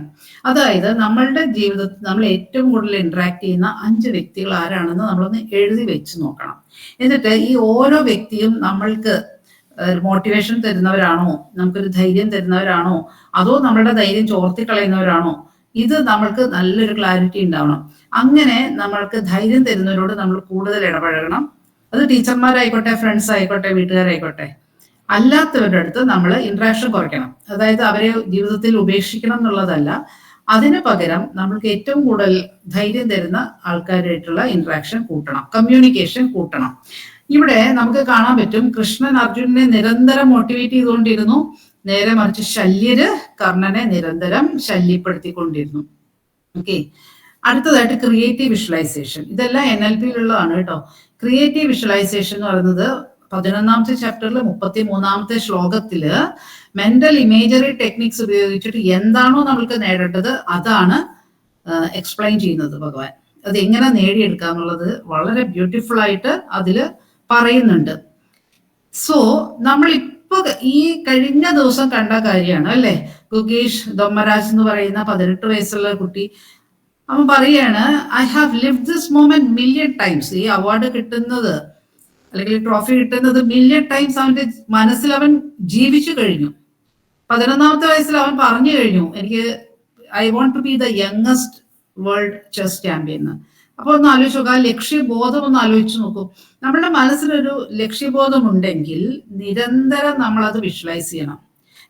അതായത് നമ്മളുടെ ജീവിതത്തിൽ നമ്മൾ ഏറ്റവും കൂടുതൽ ഇന്ററാക്ട് ചെയ്യുന്ന 5 വ്യക്തികൾ ആരാണെന്ന് നമ്മളൊന്ന് എഴുതി വെച്ച് നോക്കണം. എന്നിട്ട് ഈ ഓരോ വ്യക്തിയും നമ്മൾക്ക് മോട്ടിവേഷൻ തരുന്നവരാണോ, നമുക്കൊരു ധൈര്യം തരുന്നവരാണോ, അതോ നമ്മളുടെ ധൈര്യം ചോർത്തിക്കളയുന്നവരാണോ, ഇത് നമ്മൾക്ക് നല്ലൊരു ക്ലാരിറ്റി ഉണ്ടാവണം. അങ്ങനെ നമ്മൾക്ക് ധൈര്യം തരുന്നവരോട് നമ്മൾ കൂടുതൽ ഇടപഴകണം. അത് ടീച്ചർമാരായിക്കോട്ടെ, ഫ്രണ്ട്സ് ആയിക്കോട്ടെ, വീട്ടുകാരായിക്കോട്ടെ. അല്ലാത്തവരുടെ അടുത്ത് നമ്മൾ ഇന്ററാക്ഷൻ കുറയ്ക്കണം. അതായത് അവരെ ജീവിതത്തിൽ ഉപേക്ഷിക്കണം എന്നുള്ളതല്ല, അതിന് പകരം നമ്മൾക്ക് ഏറ്റവും കൂടുതൽ ധൈര്യം തരുന്ന ആൾക്കാരായിട്ടുള്ള ഇന്ററാക്ഷൻ കൂട്ടണം, കമ്മ്യൂണിക്കേഷൻ കൂട്ടണം. ഇവിടെ നമുക്ക് കാണാൻ പറ്റും, കൃഷ്ണൻ അർജുനനെ നിരന്തരം മോട്ടിവേറ്റ് ചെയ്തുകൊണ്ടിരുന്നു, നേരെ മറിച്ച് ശല്യര് കർണനെ നിരന്തരം ശല്യപ്പെടുത്തിക്കൊണ്ടിരുന്നു. ഓക്കെ, അടുത്തതായിട്ട് ക്രിയേറ്റീവ് വിഷ്വലൈസേഷൻ. ഇതെല്ലാം NLP-യിലുള്ളതാണ് കേട്ടോ. ക്രിയേറ്റീവ് വിഷ്വലൈസേഷൻ എന്ന് പറയുന്നത് 11ാമത്തെ ചാപ്റ്ററിൽ 33ാമത്തെ ശ്ലോകത്തില് മെന്റൽ ഇമേജറി ടെക്നിക്സ് ഉപയോഗിച്ചിട്ട് എന്താണോ നമ്മൾക്ക് നേടേണ്ടത് അതാണ് എക്സ്പ്ലെയിൻ ചെയ്യുന്നത് ഭഗവാൻ. അത് എങ്ങനെ നേടിയെടുക്കുക എന്നുള്ളത് വളരെ ബ്യൂട്ടിഫുൾ ആയിട്ട് അതില് പറയുന്നുണ്ട്. സോ നമ്മളിപ്പോ ഈ കഴിഞ്ഞ ദിവസം കണ്ട കാര്യമാണ് അല്ലെ, ഗുകേഷ് ദൊമ്മരാജ് എന്ന് പറയുന്ന 18 വയസ്സുള്ള കുട്ടി, അവൻ പറയാണ്, I have live this moment million times. ഈ അവാർഡ് കിട്ടുന്നത് അല്ലെങ്കിൽ ട്രോഫി കിട്ടുന്നത് മില്യൺ ടൈംസ് അവന്റെ മനസ്സിൽ അവൻ ജീവിച്ചു കഴിഞ്ഞു. 11ാമത്തെ വയസ്സിൽ അവൻ പറഞ്ഞു കഴിഞ്ഞു, എനിക്ക് I want to be the youngest world chess champion എന്ന്. അപ്പൊ ഒന്ന് ആലോചിച്ച് നോക്കുക, ആ ലക്ഷ്യബോധം ഒന്ന് ആലോചിച്ച് നോക്കൂ. നമ്മളുടെ മനസ്സിലൊരു ലക്ഷ്യബോധം ഉണ്ടെങ്കിൽ നിരന്തരം നമ്മൾ അത് വിഷ്വലൈസ് ചെയ്യണം.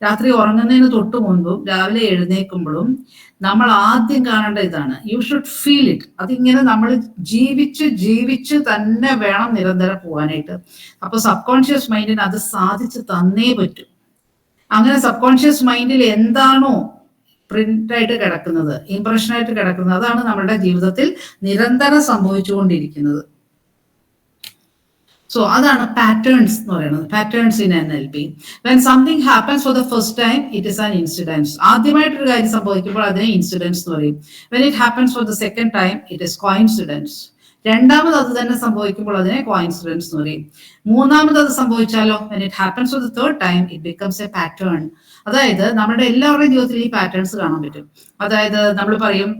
രാത്രി ഉറങ്ങുന്നതിന് തൊട്ട് മുൻപും രാവിലെ എഴുന്നേൽക്കുമ്പോഴും നമ്മൾ ആദ്യം കാണേണ്ട ഇതാണ്, യു ഷുഡ് ഫീൽ ഇറ്റ്. അതിങ്ങനെ നമ്മൾ ജീവിച്ച് തന്നെ വേണം നിരന്തരം പോകാനായിട്ട്. അപ്പൊ സബ് കോൺഷ്യസ് മൈൻഡിന് അത് സാധിച്ചു തന്നേ പറ്റൂ. അങ്ങനെ സബ് കോൺഷ്യസ് മൈൻഡിൽ എന്താണോ പ്രിന്റ് ആയിട്ട് കിടക്കുന്നത്, ഇംപ്രഷൻ ആയിട്ട് കിടക്കുന്നത്, അതാണ് നമ്മുടെ ജീവിതത്തിൽ നിരന്തരം സംഭവിച്ചുകൊണ്ടിരിക്കുന്നത്. സോ അതാണ് പാറ്റേൺസ് എന്ന് പറയുന്നത്, patterns in NLP. When something happens for the first time it is an incidence. ആദ്യമായിട്ടൊരു കാര്യം സംഭവിക്കുമ്പോൾ അതിനെ ഇൻസിഡൻസ് എന്ന് പറയും. When it happens for the second time it is coincidence. രണ്ടാമത് അത് തന്നെ സംഭവിക്കുമ്പോൾ അതിനെ കോയിൻസിഡൻസ് എന്ന് പറയും. മൂന്നാമത് അത് സംഭവിച്ചാലോ, when it happens for the third time it becomes a pattern. അതായത് നമ്മുടെ എല്ലാവരുടെയും ജീവിതത്തിൽ ഈ പാറ്റേൺസ് കാണാൻ പറ്റും. അതായത് നമ്മൾ പറയും,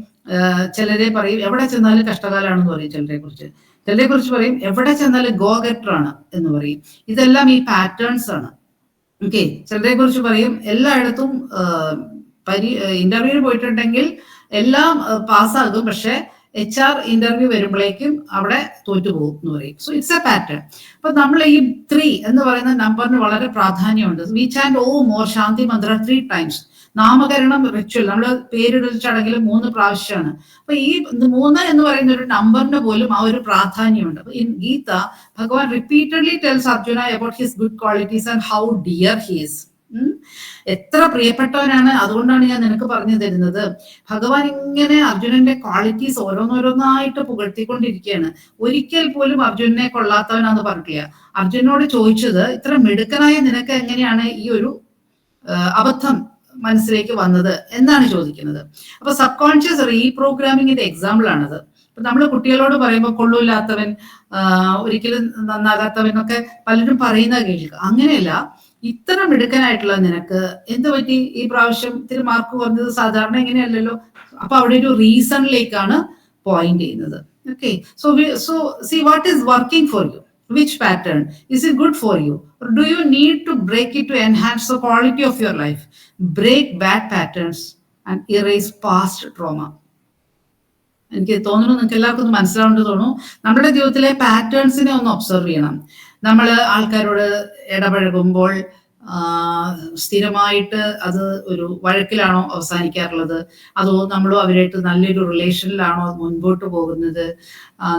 ചിലരെ പറയും എവിടെ ചെന്നാലും കഷ്ടകാലാണെന്ന് പറയും ചിലരെ കുറിച്ച് പറയും എവിടെ ചെന്നാലും ഗോ ഗെറ്റർ ആണ് എന്ന് പറയും. ഇതെല്ലാം ഈ പാറ്റേൺസ് ആണ്. ഓക്കെ, ചിലരെ കുറിച്ച് പറയും എല്ലായിടത്തും ഇന്റർവ്യൂവിന് പോയിട്ടുണ്ടെങ്കിൽ എല്ലാം പാസ്സാകും, പക്ഷെ HR ഇന്റർവ്യൂ വരുമ്പോഴേക്കും അവിടെ തോറ്റുപോകും എന്ന് പറയും. So it's a pattern. അപ്പൊ നമ്മൾ ഈ 3 എന്ന് പറയുന്ന നമ്പറിന് വളരെ പ്രാധാന്യമുണ്ട്. We chant Om or Shanti mantra 3 times. Namakarana ritual, നമ്മൾ പേരിടൽ ചടങ്ങിൽ 3 പ്രാവശ്യമാണ്. അപ്പൊ ഈ 3 എന്ന് പറയുന്ന ഒരു നമ്പറിന് പോലും ആ ഒരു പ്രാധാന്യമുണ്ട്. ഇൻ ഗീത ഭഗവാൻ repeatedly tells Arjuna about his good qualities and how dear he is. എത്ര പ്രിയപ്പെട്ടവനാണ്, അതുകൊണ്ടാണ് ഞാൻ നിനക്ക് പറഞ്ഞു തരുന്നത്. ഭഗവാൻ ഇങ്ങനെ അർജുനന്റെ ക്വാളിറ്റീസ് ഓരോന്നോരോന്നായിട്ട് പുകഴ്ത്തിക്കൊണ്ടിരിക്കുകയാണ്. ഒരിക്കൽ പോലും അർജുനനെ കൊള്ളാത്തവനാന്ന് പറഞ്ഞില്ല. അർജുനോട് ചോദിച്ചത്, ഇത്ര മിടുക്കനായ നിനക്ക് എങ്ങനെയാണ് ഈ ഒരു അബദ്ധം മനസ്സിലേക്ക് വന്നത് എന്നാണ് ചോദിക്കുന്നത്. അപ്പൊ സബ് കോൺഷ്യസ് റീപ്രോഗ്രാമിങ്ങിന്റെ എക്സാമ്പിൾ ആണത്. ഇപ്പൊ നമ്മൾ കുട്ടികളോട് പറയുമ്പോൾ കൊള്ളൂല്ലാത്തവൻ, ഒരിക്കലും നന്നാകാത്തവൻ ഒക്കെ പലരും പറയുന്ന കേൾക്കുക. അങ്ങനെയല്ല, ഇത്ര മിടുക്കനായിട്ടുള്ള നിനക്ക് എന്ത് പറ്റി ഈ പ്രാവശ്യം ഇത്തിരി മാർക്ക് കുറഞ്ഞത്? സാധാരണ എങ്ങനെയല്ലല്ലോ. അപ്പൊ അവിടെ ഒരു റീസണിലേക്കാണ് പോയിന്റ് ചെയ്യുന്നത്. Okay, so see what is working for you. Which pattern? Is it good for you? Or do you need to break it to enhance the quality of your life? Break bad patterns and erase past trauma. എനിക്ക് തോന്നുന്നു നിങ്ങൾക്ക് എല്ലാവർക്കും ഒന്ന് മനസ്സിലാവേണ്ടത് തോന്നുന്നു. നമ്മുടെ ജീവിതത്തിലെ പാറ്റേൺസിനെ ഒന്ന് observe ചെയ്യണം. നമ്മൾ ആൾക്കാരോട് ഇടപഴകുമ്പോൾ സ്ഥിരമായിട്ട് അത് ഒരു വഴക്കിലാണോ അവസാനിക്കാറുള്ളത്, അതോ നമ്മൾ അവരായിട്ട് നല്ലൊരു റിലേഷനിലാണോ മുൻപോട്ട് പോകുന്നത്?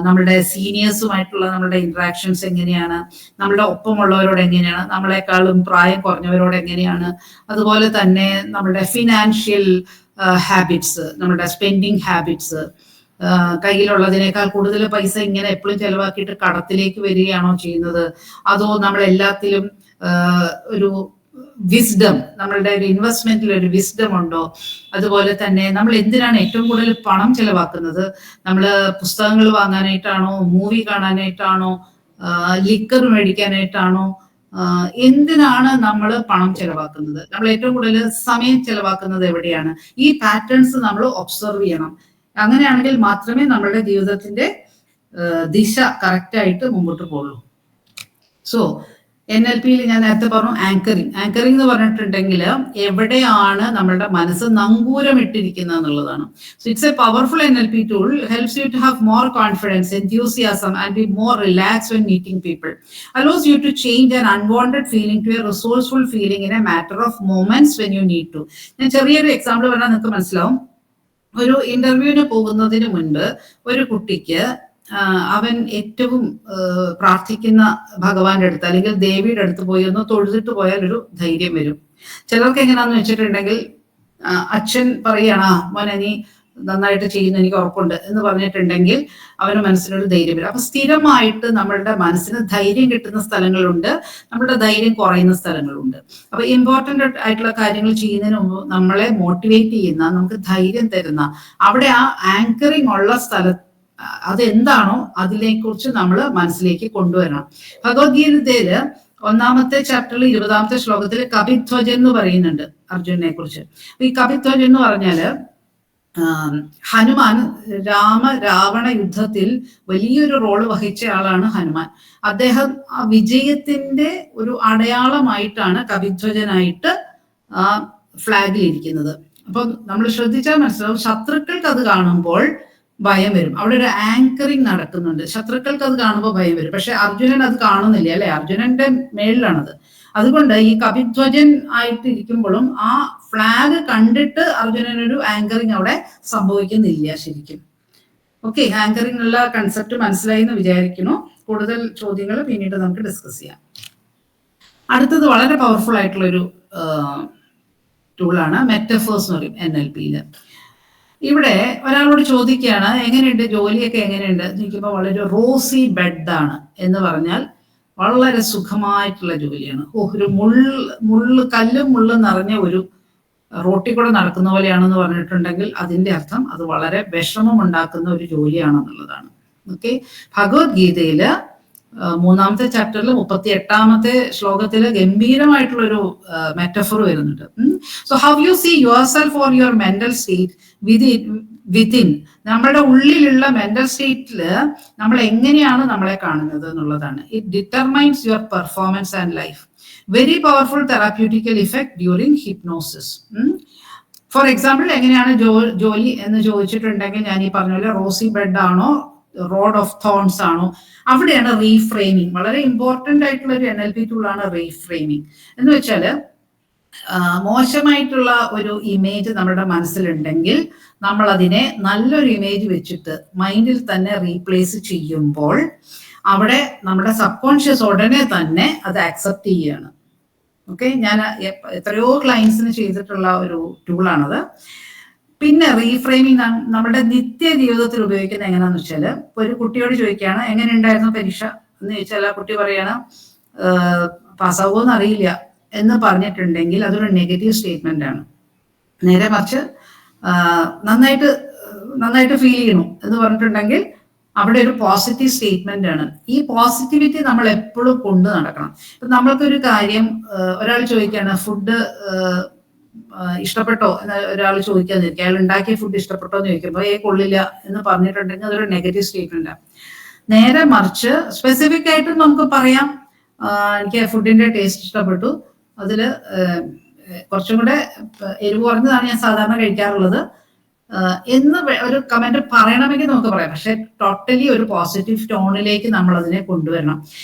നമ്മളുടെ സീനിയേഴ്സുമായിട്ടുള്ള നമ്മളുടെ ഇന്ററാക്ഷൻസ് എങ്ങനെയാണ്? നമ്മളുടെ ഒപ്പമുള്ളവരോട് എങ്ങനെയാണ്? നമ്മളെക്കാളും പ്രായം കുറഞ്ഞവരോട് എങ്ങനെയാണ്? അതുപോലെ തന്നെ നമ്മളുടെ ഫിനാൻഷ്യൽ ഹാബിറ്റ്സ്, നമ്മുടെ സ്പെൻഡിങ് ഹാബിറ്റ്സ്, കയ്യിലുള്ളതിനേക്കാൾ കൂടുതൽ പൈസ ഇങ്ങനെ എപ്പോഴും ചെലവാക്കിയിട്ട് കടത്തിലേക്ക് വരികയാണോ ചെയ്യുന്നത്? അതോ നമ്മൾ എല്ലാത്തിലും ഒരു വിസ്ഡം, നമ്മളുടെ ഒരു ഇൻവെസ്റ്റ്മെന്റിൽ ഒരു വിസ്ഡം ഉണ്ടോ? അതുപോലെ തന്നെ നമ്മൾ എന്തിനാണ് ഏറ്റവും കൂടുതൽ പണം ചെലവാക്കുന്നത്? നമ്മൾ പുസ്തകങ്ങൾ വാങ്ങാനായിട്ടാണോ, മൂവി കാണാനായിട്ടാണോ, ലിക്കർ മേടിക്കാനായിട്ടാണോ? എന്തിനാണ് നമ്മൾ പണം ചെലവാക്കുന്നത്? നമ്മൾ ഏറ്റവും കൂടുതൽ സമയം ചെലവാക്കുന്നത് എവിടെയാണ്? ഈ പാറ്റേൺസ് നമ്മൾ ഒബ്സർവ് ചെയ്യണം. അങ്ങനെയാണെങ്കിൽ മാത്രമേ നമ്മളുടെ ജീവിതത്തിന്റെ ദിശ കറക്റ്റ് ആയിട്ട് മുമ്പോട്ട് പോകുള്ളൂ. സോ NLPയിൽ ഞാൻ നേരത്തെ പറഞ്ഞു ആങ്കറിങ് എന്ന് പറഞ്ഞിട്ടുണ്ടെങ്കിൽ എവിടെയാണ് നമ്മളുടെ മനസ്സ് നങ്കൂരം ഇട്ടിരിക്കുന്നത് എന്നുള്ളതാണ്. So it's a powerful NLP tool, helps you to have more confidence, enthusiasm and be more relaxed when meeting people, allows you to change an unwanted feeling to a resourceful feeling in a matter of moments when you need to. ഞാൻ ചെറിയൊരു example പറഞ്ഞാൽ നിങ്ങൾക്ക് മനസ്സിലാവും. ഒരു ഇന്റർവ്യൂവിന് പോകുന്നതിന് മുൻപ് ഒരു കുട്ടിക്ക് അവൻ ഏറ്റവും പ്രാർത്ഥിക്കുന്ന ഭഗവാന്റെ അടുത്ത് അല്ലെങ്കിൽ ദേവിയുടെ അടുത്ത് പോയി ഒന്ന് തൊഴുതിട്ട് പോയാൽ ഒരു ധൈര്യം വരും. ചിലർക്ക് എങ്ങനെയാന്ന് വെച്ചിട്ടുണ്ടെങ്കിൽ അച്ഛൻ പറയണ മോനെ നീ നന്നായിട്ട് ചെയ്യുന്നു എനിക്ക് ഉറപ്പുണ്ട് എന്ന് പറഞ്ഞിട്ടുണ്ടെങ്കിൽ അവന് മനസ്സിനൊരു ധൈര്യം വരും. അപ്പൊ സ്ഥിരമായിട്ട് നമ്മളുടെ മനസ്സിന് ധൈര്യം കിട്ടുന്ന സ്ഥലങ്ങളുണ്ട്, നമ്മുടെ ധൈര്യം കുറയുന്ന സ്ഥലങ്ങളുണ്ട്. അപ്പൊ ഇമ്പോർട്ടന്റ് ആയിട്ടുള്ള കാര്യങ്ങൾ ചെയ്യുന്നതിന് മുമ്പ് നമ്മളെ മോട്ടിവേറ്റ് ചെയ്യുന്ന, നമുക്ക് ധൈര്യം തരുന്ന, അവിടെ ആ ആങ്കറിങ് ഉള്ള സ്ഥലത്ത് അതെന്താണോ അതിനെ കുറിച്ച് നമ്മൾ മനസ്സിലേക്ക് കൊണ്ടുവരണം. ഭഗവത്ഗീതയില് ഒന്നാമത്തെ ചാപ്റ്ററിൽ 20ാമത്തെ ശ്ലോകത്തിൽ കപിധ്വജൻ എന്ന് പറയുന്നുണ്ട് അർജുനെ കുറിച്ച്. ഈ കപിധ്വജൻ എന്ന് പറഞ്ഞാല് ഹനുമാൻ രാവണ യുദ്ധത്തിൽ വലിയൊരു റോള് വഹിച്ച ആളാണ് ഹനുമാൻ. അദ്ദേഹം ആ വിജയത്തിന്റെ ഒരു അടയാളമായിട്ടാണ് കപിധ്വജനായിട്ട് ആ ഫ്ലാഗിൽ ഇരിക്കുന്നത്. അപ്പൊ നമ്മൾ ശ്രദ്ധിച്ചാൽ മനസ്സിലാവും, ശത്രുക്കൾക്ക് അത് കാണുമ്പോൾ ഭയം വരും. അവിടെ ഒരു ആങ്കറിങ് നടക്കുന്നുണ്ട്. ശത്രുക്കൾക്ക് അത് കാണുമ്പോൾ ഭയം വരും. പക്ഷെ അർജുനൻ അത് കാണുന്നില്ല, അല്ലെ? അർജുനന്റെ മേളിലാണത്. അതുകൊണ്ട് ഈ കപിധ്വജൻ ആയിട്ട് ഇരിക്കുമ്പോഴും ആ ഫ്ലാഗ് കണ്ടിട്ട് അർജുനനൊരു ആങ്കറിങ് അവിടെ സംഭവിക്കുന്നില്ല ശരിക്കും. ഓക്കെ, ആങ്കറിങ് ഉള്ള കൺസെപ്റ്റ് മനസ്സിലായി എന്ന് വിചാരിക്കുന്നു. കൂടുതൽ ചോദ്യങ്ങൾ പിന്നീട് നമുക്ക് ഡിസ്കസ് ചെയ്യാം. അടുത്തത് വളരെ പവർഫുൾ ആയിട്ടുള്ള ഒരു ടൂളാണ് മെറ്റഫേഴ്സ് എന്ന് പറയും NLPയില്. ഇവിടെ ഒരാളോട് ചോദിക്കുകയാണ്, എങ്ങനെയുണ്ട് ജോലിയൊക്കെ എങ്ങനെയുണ്ട് ചോദിക്കുമ്പോൾ വളരെ റോസി ബെഡാണ് എന്ന് പറഞ്ഞാൽ വളരെ സുഖമായിട്ടുള്ള ജോലിയാണ്. ഒരു കല്ലും മുള്ളും നിറഞ്ഞ ഒരു റോട്ടിൽ കൂടെ നടക്കുന്ന പോലെയാണെന്ന് പറഞ്ഞിട്ടുണ്ടെങ്കിൽ അതിന്റെ അർത്ഥം അത് വളരെ വിഷമം ഉണ്ടാക്കുന്ന ഒരു ജോലിയാണെന്നുള്ളതാണ്. ഓക്കെ, ഭഗവത്ഗീതയില് 3ാമത്തെ ചാപ്റ്ററിൽ 38ാമത്തെ ശ്ലോകത്തില് ഗംഭീരമായിട്ടുള്ളൊരു മെറ്റഫർ വരുന്നുണ്ട്. So how you see your self or your mental state within, നമ്മുടെ ഉള്ളിലുള്ള മെന്റൽ സ്റ്റേറ്റില് നമ്മൾ എങ്ങനെയാണ് നമ്മളെ കാണുന്നത് എന്നുള്ളതാണ്. It determines your performance and life. Very powerful therapeutical effect during hypnosis. For example, എങ്ങനെയാണ് ജോലി എന്ന് ചോദിച്ചിട്ടുണ്ടെങ്കിൽ ഞാൻ ഈ പറഞ്ഞ പോലെ റോസി ബെഡ് ആണോ റോഡ് ഓഫ് തോൺസ് ആണോ, അവിടെയാണ് റീഫ്രെയിമിങ്. വളരെ ഇമ്പോർട്ടന്റ് ആയിട്ടുള്ള ഒരു NLP ടൂളാണ് റീഫ്രെയിമിങ്. എന്ന് വെച്ചാല് മോശമായിട്ടുള്ള ഒരു ഇമേജ് നമ്മുടെ മനസ്സിലുണ്ടെങ്കിൽ നമ്മൾ അതിനെ നല്ലൊരു ഇമേജ് വെച്ചിട്ട് മൈൻഡിൽ തന്നെ റീപ്ലേസ് ചെയ്യുമ്പോൾ അവിടെ നമ്മുടെ സബ് കോൺഷ്യസ് ഉടനെ തന്നെ അത് ആക്സെപ്റ്റ് ചെയ്യുകയാണ്. ഓക്കെ, ഞാൻ എത്രയോ ക്ലയൻസിന് ചെയ്തിട്ടുള്ള ഒരു ടൂളാണത്. പിന്നെ റീഫ്രെയിമിങ് നമ്മുടെ നിത്യ ജീവിതത്തിൽ ഉപയോഗിക്കുന്നത് എങ്ങനെയാന്ന് വെച്ചാല്, ഒരു കുട്ടിയോട് ചോദിക്കുകയാണ് എങ്ങനെ ഉണ്ടായിരുന്നു പരീക്ഷ എന്ന് ചോദിച്ചാൽ ആ കുട്ടി പറയാണ് പാസ്സാവുമോന്ന് അറിയില്ല എന്ന് പറഞ്ഞിട്ടുണ്ടെങ്കിൽ അതൊരു നെഗറ്റീവ് സ്റ്റേറ്റ്മെന്റ് ആണ്. നേരെ മറിച്ച് നന്നായിട്ട് ഫീൽ ചെയ്യണു എന്ന് പറഞ്ഞിട്ടുണ്ടെങ്കിൽ അവിടെ ഒരു പോസിറ്റീവ് സ്റ്റേറ്റ്മെന്റ് ആണ്. ഈ പോസിറ്റിവിറ്റി നമ്മൾ എപ്പോഴും കൊണ്ടു നടക്കണം. ഇപ്പൊ നമ്മൾക്കൊരു കാര്യം ഒരാൾ ചോദിക്കുകയാണ് ഫുഡ് ഇഷ്ടപ്പെട്ടോ എന്ന് ഒരാൾ ചോദിക്കാതിരിക്കുക, അയാൾ ഉണ്ടാക്കിയ ഫുഡ് ഇഷ്ടപ്പെട്ടോ എന്ന് ചോദിക്കുമ്പോൾ കൊള്ളില്ല എന്ന് പറഞ്ഞിട്ടുണ്ടെങ്കിൽ അതൊരു നെഗറ്റീവ് സ്റ്റേറ്റ്മെന്റ് ആണ്. നേരെ മറിച്ച് സ്പെസിഫിക് ആയിട്ട് നമുക്ക് പറയാം, എനിക്ക് ഫുഡിന്റെ ടേസ്റ്റ് ഇഷ്ടപ്പെട്ടു, അതില് കുറച്ചും കൂടെ എരിവ് കുറഞ്ഞതാണ് ഞാൻ സാധാരണ കഴിക്കാറുള്ളത് എന്ന് ഒരു കമന്റ് പറയണമെങ്കിൽ നമുക്ക് പറയാം. പക്ഷെ ടോട്ടലി ഒരു പോസിറ്റീവ് ടോണിലേക്ക് നമ്മൾ അതിനെ കൊണ്ടുവരണം.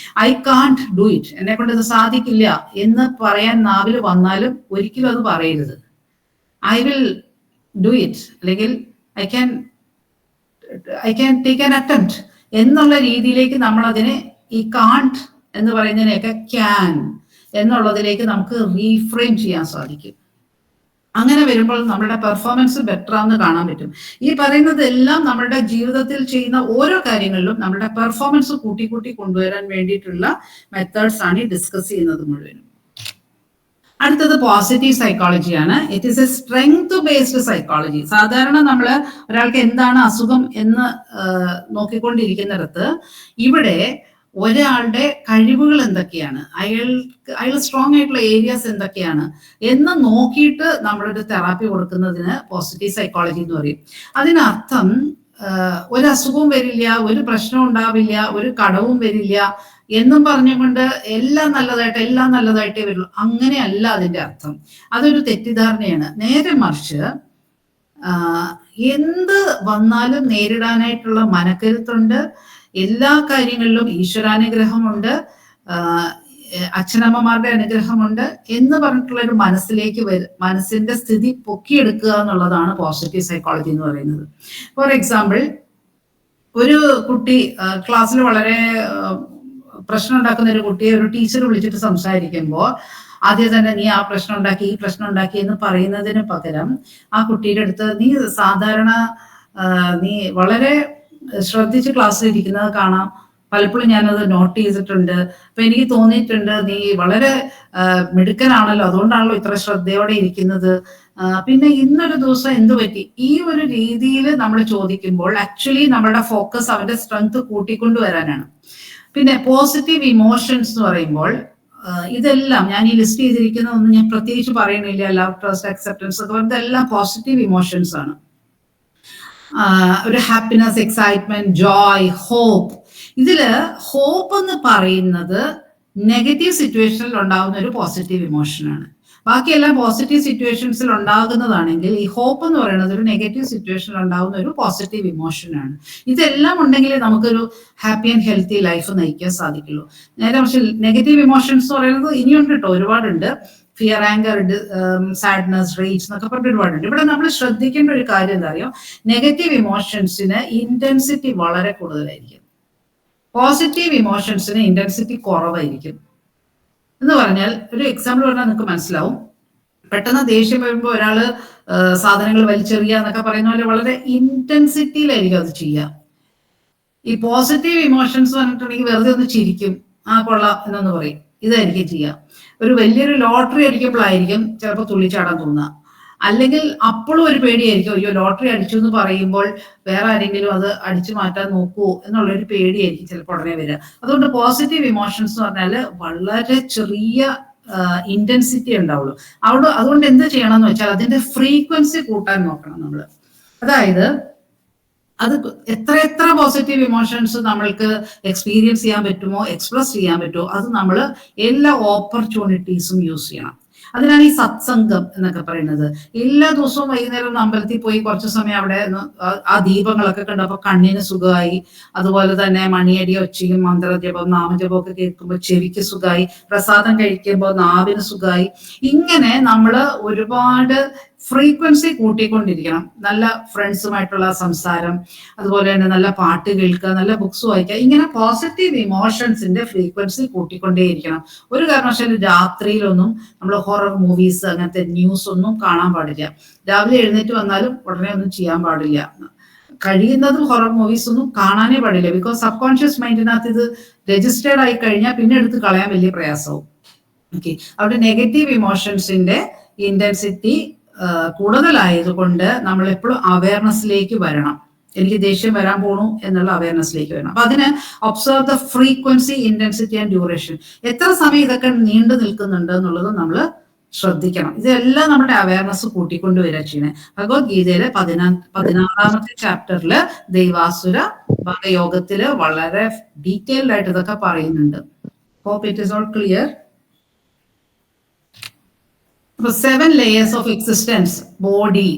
ഐ കാൺട്ട് ഡു ഇറ്റ്, എന്നെ കൊണ്ട് ഇത് സാധിക്കില്ല എന്ന് പറയാൻ നാവിൽ വന്നാലും ഒരിക്കലും അത് പറയരുത്. ഐ വിൽ ഡു ഇറ്റ്, അല്ലെങ്കിൽ I can take an attempt എന്നുള്ള രീതിയിലേക്ക് നമ്മൾ അതിനെ ഈ കാൺട്ട് എന്ന് പറയുന്നതിനെയൊക്കെ ക്യാൻ എന്നുള്ളതിലേക്ക് നമുക്ക് റീഫ്രെയിം ചെയ്യാൻ സാധിക്കും. അങ്ങനെ വരുമ്പോൾ നമ്മുടെ പെർഫോമൻസ് ബെറ്റർ ആണെന്ന് കാണാൻ പറ്റും. ഈ പറയുന്നത് എല്ലാം നമ്മുടെ ജീവിതത്തിൽ ചെയ്യുന്ന ഓരോ കാര്യങ്ങളിലും നമ്മുടെ പെർഫോമൻസ് കൂട്ടി കൊണ്ടുവരാൻ വേണ്ടിയിട്ടുള്ള മെത്തേഡ്സ് ആണ് ഈ ഡിസ്കസ് ചെയ്യുന്നത് മുഴുവനും. അടുത്തത് പോസിറ്റീവ് സൈക്കോളജിയാണ്. It is a strength based psychology. സാധാരണ നമ്മൾ ഒരാൾക്ക് എന്താണ് അസുഖം എന്ന് നോക്കിക്കൊണ്ടിരിക്കുന്നിടത്ത് ഇവിടെ ഒരാളുടെ കഴിവുകൾ എന്തൊക്കെയാണ്, അയാൾ സ്ട്രോങ് ആയിട്ടുള്ള ഏരിയാസ് എന്തൊക്കെയാണ് എന്ന് നോക്കിയിട്ട് നമ്മളൊരു തെറാപ്പി കൊടുക്കുന്നതിന് പോസിറ്റീവ് സൈക്കോളജി എന്ന് പറയും. അതിനർത്ഥം ഒരു അസുഖവും വരില്ല, ഒരു പ്രശ്നവും ഉണ്ടാവില്ല, ഒരു കടവും വരില്ല എന്നും പറഞ്ഞുകൊണ്ട് എല്ലാം നല്ലതായിട്ടേ വരുള്ളൂ. അങ്ങനെയല്ല അതിന്റെ അർത്ഥം. അതൊരു തെറ്റിദ്ധാരണയാണ്. നേരെ മറിച്ച് എന്ത് വന്നാലും നേരിടാനായിട്ടുള്ള മനക്കരുത്തുണ്ട്, എല്ലാ കാര്യങ്ങളിലും ഈശ്വരാനുഗ്രഹമുണ്ട്, അച്ഛനമ്മമാരുടെ അനുഗ്രഹമുണ്ട് എന്ന് പറഞ്ഞിട്ടുള്ള ഒരു മനസ്സിന്റെ സ്ഥിതി പൊക്കിയെടുക്കുക എന്നുള്ളതാണ് പോസിറ്റീവ് സൈക്കോളജി എന്ന് പറയുന്നത്. ഫോർ എക്സാമ്പിൾ, ഒരു കുട്ടി ക്ലാസ്സിൽ വളരെ പ്രശ്നം ഉണ്ടാക്കുന്ന ഒരു കുട്ടിയെ ഒരു ടീച്ചർ വിളിച്ചിട്ട് സംസാരിക്കുമ്പോൾ ആദ്യം തന്നെ നീ ആ പ്രശ്നം ഉണ്ടാക്കി ഈ പ്രശ്നം ഉണ്ടാക്കി എന്ന് പറയുന്നതിന് പകരം ആ കുട്ടിയുടെ അടുത്ത് നീ വളരെ ശ്രദ്ധിച്ച് ക്ലാസ്സിൽ ഇരിക്കുന്നത് കാണാം, പലപ്പോഴും ഞാനത് നോട്ട് ചെയ്തിട്ടുണ്ട്, അപ്പൊ എനിക്ക് തോന്നിയിട്ടുണ്ട് നീ വളരെ മിടുക്കനാണല്ലോ, അതുകൊണ്ടാണല്ലോ ഇത്ര ശ്രദ്ധയോടെ ഇരിക്കുന്നത്, പിന്നെ ഇന്നൊരു ദിവസം എന്ത് പറ്റി, ഈ ഒരു രീതിയിൽ നമ്മൾ ചോദിക്കുമ്പോൾ ആക്ച്വലി നമ്മുടെ ഫോക്കസ് അവന്റെ സ്ട്രെങ്ത് കൂട്ടിക്കൊണ്ടുവരാനാണ്. പിന്നെ പോസിറ്റീവ് ഇമോഷൻസ് എന്ന് പറയുമ്പോൾ ഇതെല്ലാം ഞാൻ ഈ ലിസ്റ്റ് ചെയ്തിരിക്കുന്ന ഒന്നും ഞാൻ പ്രത്യേകിച്ച് പറയണില്ല. ലവ്, ട്രസ്റ്റ്, അക്സെപ്റ്റൻസ് ഒക്കെ ഇതെല്ലാം പോസിറ്റീവ് ഇമോഷൻസ് ആണ്. ഒരു ഹാപ്പിനെസ്, എക്സൈറ്റ്മെന്റ്, ജോയ്, ഹോപ്പ്. ഇതില് ഹോപ്പ് എന്ന് പറയുന്നത് നെഗറ്റീവ് സിറ്റുവേഷനിൽ ഉണ്ടാകുന്ന ഒരു പോസിറ്റീവ് ഇമോഷനാണ്. ബാക്കിയെല്ലാം പോസിറ്റീവ് സിറ്റുവേഷൻസിൽ ഉണ്ടാകുന്നതാണെങ്കിൽ ഈ ഹോപ്പ് എന്ന് പറയുന്നത് ഒരു നെഗറ്റീവ് സിറ്റുവേഷനിൽ ഉണ്ടാകുന്ന ഒരു പോസിറ്റീവ് ഇമോഷനാണ്. ഇതെല്ലാം ഉണ്ടെങ്കിൽ നമുക്കൊരു ഹാപ്പി ആൻഡ് ഹെൽത്തി ലൈഫ് നയിക്കാൻ സാധിക്കുള്ളൂ. നേരെ പക്ഷെ നെഗറ്റീവ് ഇമോഷൻസ് എന്ന് പറയുന്നത് ഇനിയുണ്ട് കേട്ടോ, ഒരുപാടുണ്ട്. ഫിയർ, ആങ്കർ, സാഡ്നസ്, റേജ് എന്നൊക്കെ പറഞ്ഞിട്ട് ഒരുപാടുണ്ട്. ഇവിടെ നമ്മൾ ശ്രദ്ധിക്കേണ്ട ഒരു കാര്യം എന്താ അറിയോ, നെഗറ്റീവ് ഇമോഷൻസിന് ഇന്റൻസിറ്റി വളരെ കൂടുതലായിരിക്കും, പോസിറ്റീവ് ഇമോഷൻസിന് ഇന്റൻസിറ്റി കുറവായിരിക്കും. എന്ന് പറഞ്ഞാൽ ഒരു എക്സാമ്പിൾ പറഞ്ഞാൽ നിങ്ങൾക്ക് മനസ്സിലാവും. പെട്ടെന്ന് ദേഷ്യം വരുമ്പോൾ ഒരാള് സാധനങ്ങൾ വലിച്ചെറിയുക എന്നൊക്കെ പറയുന്ന പോലെ വളരെ ഇന്റൻസിറ്റിയിലായിരിക്കും അത് ചെയ്യുക. ഈ പോസിറ്റീവ് ഇമോഷൻസ് പറഞ്ഞിട്ടുണ്ടെങ്കിൽ വെറുതെ ഒന്ന് ചിരിക്കും, ആ കൊള്ളാം എന്നൊന്ന് പറയും, ഇതായിരിക്കും ചെയ്യുക. ഒരു വലിയൊരു ലോട്ടറി അടിക്കുമ്പോഴായിരിക്കും ചിലപ്പോൾ തുള്ളിച്ചാടാൻ തോന്നുക. അല്ലെങ്കിൽ അപ്പോഴും ഒരു പേടിയായിരിക്കും, അയ്യോ ലോട്ടറി അടിച്ചു എന്ന് പറയുമ്പോൾ വേറെ ആരെങ്കിലും അത് അടിച്ചു മാറ്റാൻ നോക്കുവോ എന്നുള്ളൊരു പേടിയായിരിക്കും ചിലപ്പോൾ ഉടനെ വരിക. അതുകൊണ്ട് പോസിറ്റീവ് ഇമോഷൻസ് എന്ന് പറഞ്ഞാൽ വളരെ ചെറിയ ഇന്റൻസിറ്റി ഉണ്ടാവുള്ളൂ. അതുകൊണ്ട് എന്ത് ചെയ്യണം എന്ന് വെച്ചാൽ അതിന്റെ ഫ്രീക്വൻസി കൂട്ടാൻ നോക്കണം നമ്മൾ. അതായത് അത് എത്ര പോസിറ്റീവ് ഇമോഷൻസ് നമ്മൾക്ക് എക്സ്പീരിയൻസ് ചെയ്യാൻ പറ്റുമോ, എക്സ്പ്രസ് ചെയ്യാൻ പറ്റുമോ, അത് നമ്മൾ എല്ലാ ഓപ്പർച്യൂണിറ്റീസും യൂസ് ചെയ്യണം. അതിനാണ് ഈ സത്സംഗം എന്നൊക്കെ പറയുന്നത്. എല്ലാ ദിവസവും വൈകുന്നേരം ഒന്ന് അമ്പലത്തിൽ പോയി കുറച്ചു സമയം അവിടെ ആ ദീപങ്ങളൊക്കെ കണ്ടപ്പോൾ കണ്ണിന് സുഖമായി. അതുപോലെ തന്നെ മണിയടി ഒച്ചയും മന്ത്രജപം, നാമജപം ഒക്കെ കേൾക്കുമ്പോൾ ചെവിക്ക് സുഖമായി. പ്രസാദം കഴിക്കുമ്പോൾ നാവിന് സുഖമായി. ഇങ്ങനെ നമ്മൾ ഒരുപാട് ഫ്രീക്വൻസി കൂട്ടിക്കൊണ്ടിരിക്കണം. നല്ല ഫ്രണ്ട്സുമായിട്ടുള്ള സംസാരം, അതുപോലെ തന്നെ നല്ല പാട്ട് കേൾക്കുക, നല്ല ബുക്സ് വായിക്കുക. ഇങ്ങനെ പോസിറ്റീവ് ഇമോഷൻസിന്റെ ഫ്രീക്വൻസി കൂട്ടിക്കൊണ്ടേയിരിക്കണം. ഒരു കാരണവശാലും രാത്രിയിലൊന്നും നമ്മൾ ഹൊറർ മൂവീസ് അങ്ങനത്തെ ന്യൂസ് ഒന്നും കാണാൻ പാടില്ല. രാവിലെ എഴുന്നേറ്റ് വന്നാലും ഉടനെ ഒന്നും ചെയ്യാൻ പാടില്ല. കഴിയുന്നതും ഹൊറർ മൂവീസ് ഒന്നും കാണാനേ പാടില്ല. ബിക്കോസ് സബ് കോൺഷ്യസ് മൈൻഡിനകത്ത് ഇത് രജിസ്റ്റേർഡ് ആയി കഴിഞ്ഞാൽ പിന്നെ എടുത്ത് കളയാൻ വലിയ പ്രയാസവും. ഓക്കെ, അവിടെ നെഗറ്റീവ് ഇമോഷൻസിന്റെ ഇന്റൻസിറ്റി കൂടുതലായതുകൊണ്ട് നമ്മൾ എപ്പോഴും അവയർനെസ്സിലേക്ക് വരണം. എനിക്ക് ദേഷ്യം വരാൻ പോണു എന്നുള്ള അവയർനെസ്സിലേക്ക് വരണം. അപ്പൊ അതിന് observe the frequency, intensity and duration. എത്ര സമയം ഇതൊക്കെ നീണ്ടു നിൽക്കുന്നുണ്ട് എന്നുള്ളത് നമ്മൾ ശ്രദ്ധിക്കണം. ഇതെല്ലാം നമ്മുടെ അവയർനെസ് കൂട്ടിക്കൊണ്ടുവരിക ചെയ്യണേ. ഭഗവത്ഗീതയിലെ 16ാമത്തെ ചാപ്റ്ററില് ദൈവാസുര യോഗത്തില് വളരെ ഡീറ്റെയിൽഡ് ആയിട്ട് ഇതൊക്കെ പറയുന്നുണ്ട്. Hope it is all clear. 7 layers of existence: body,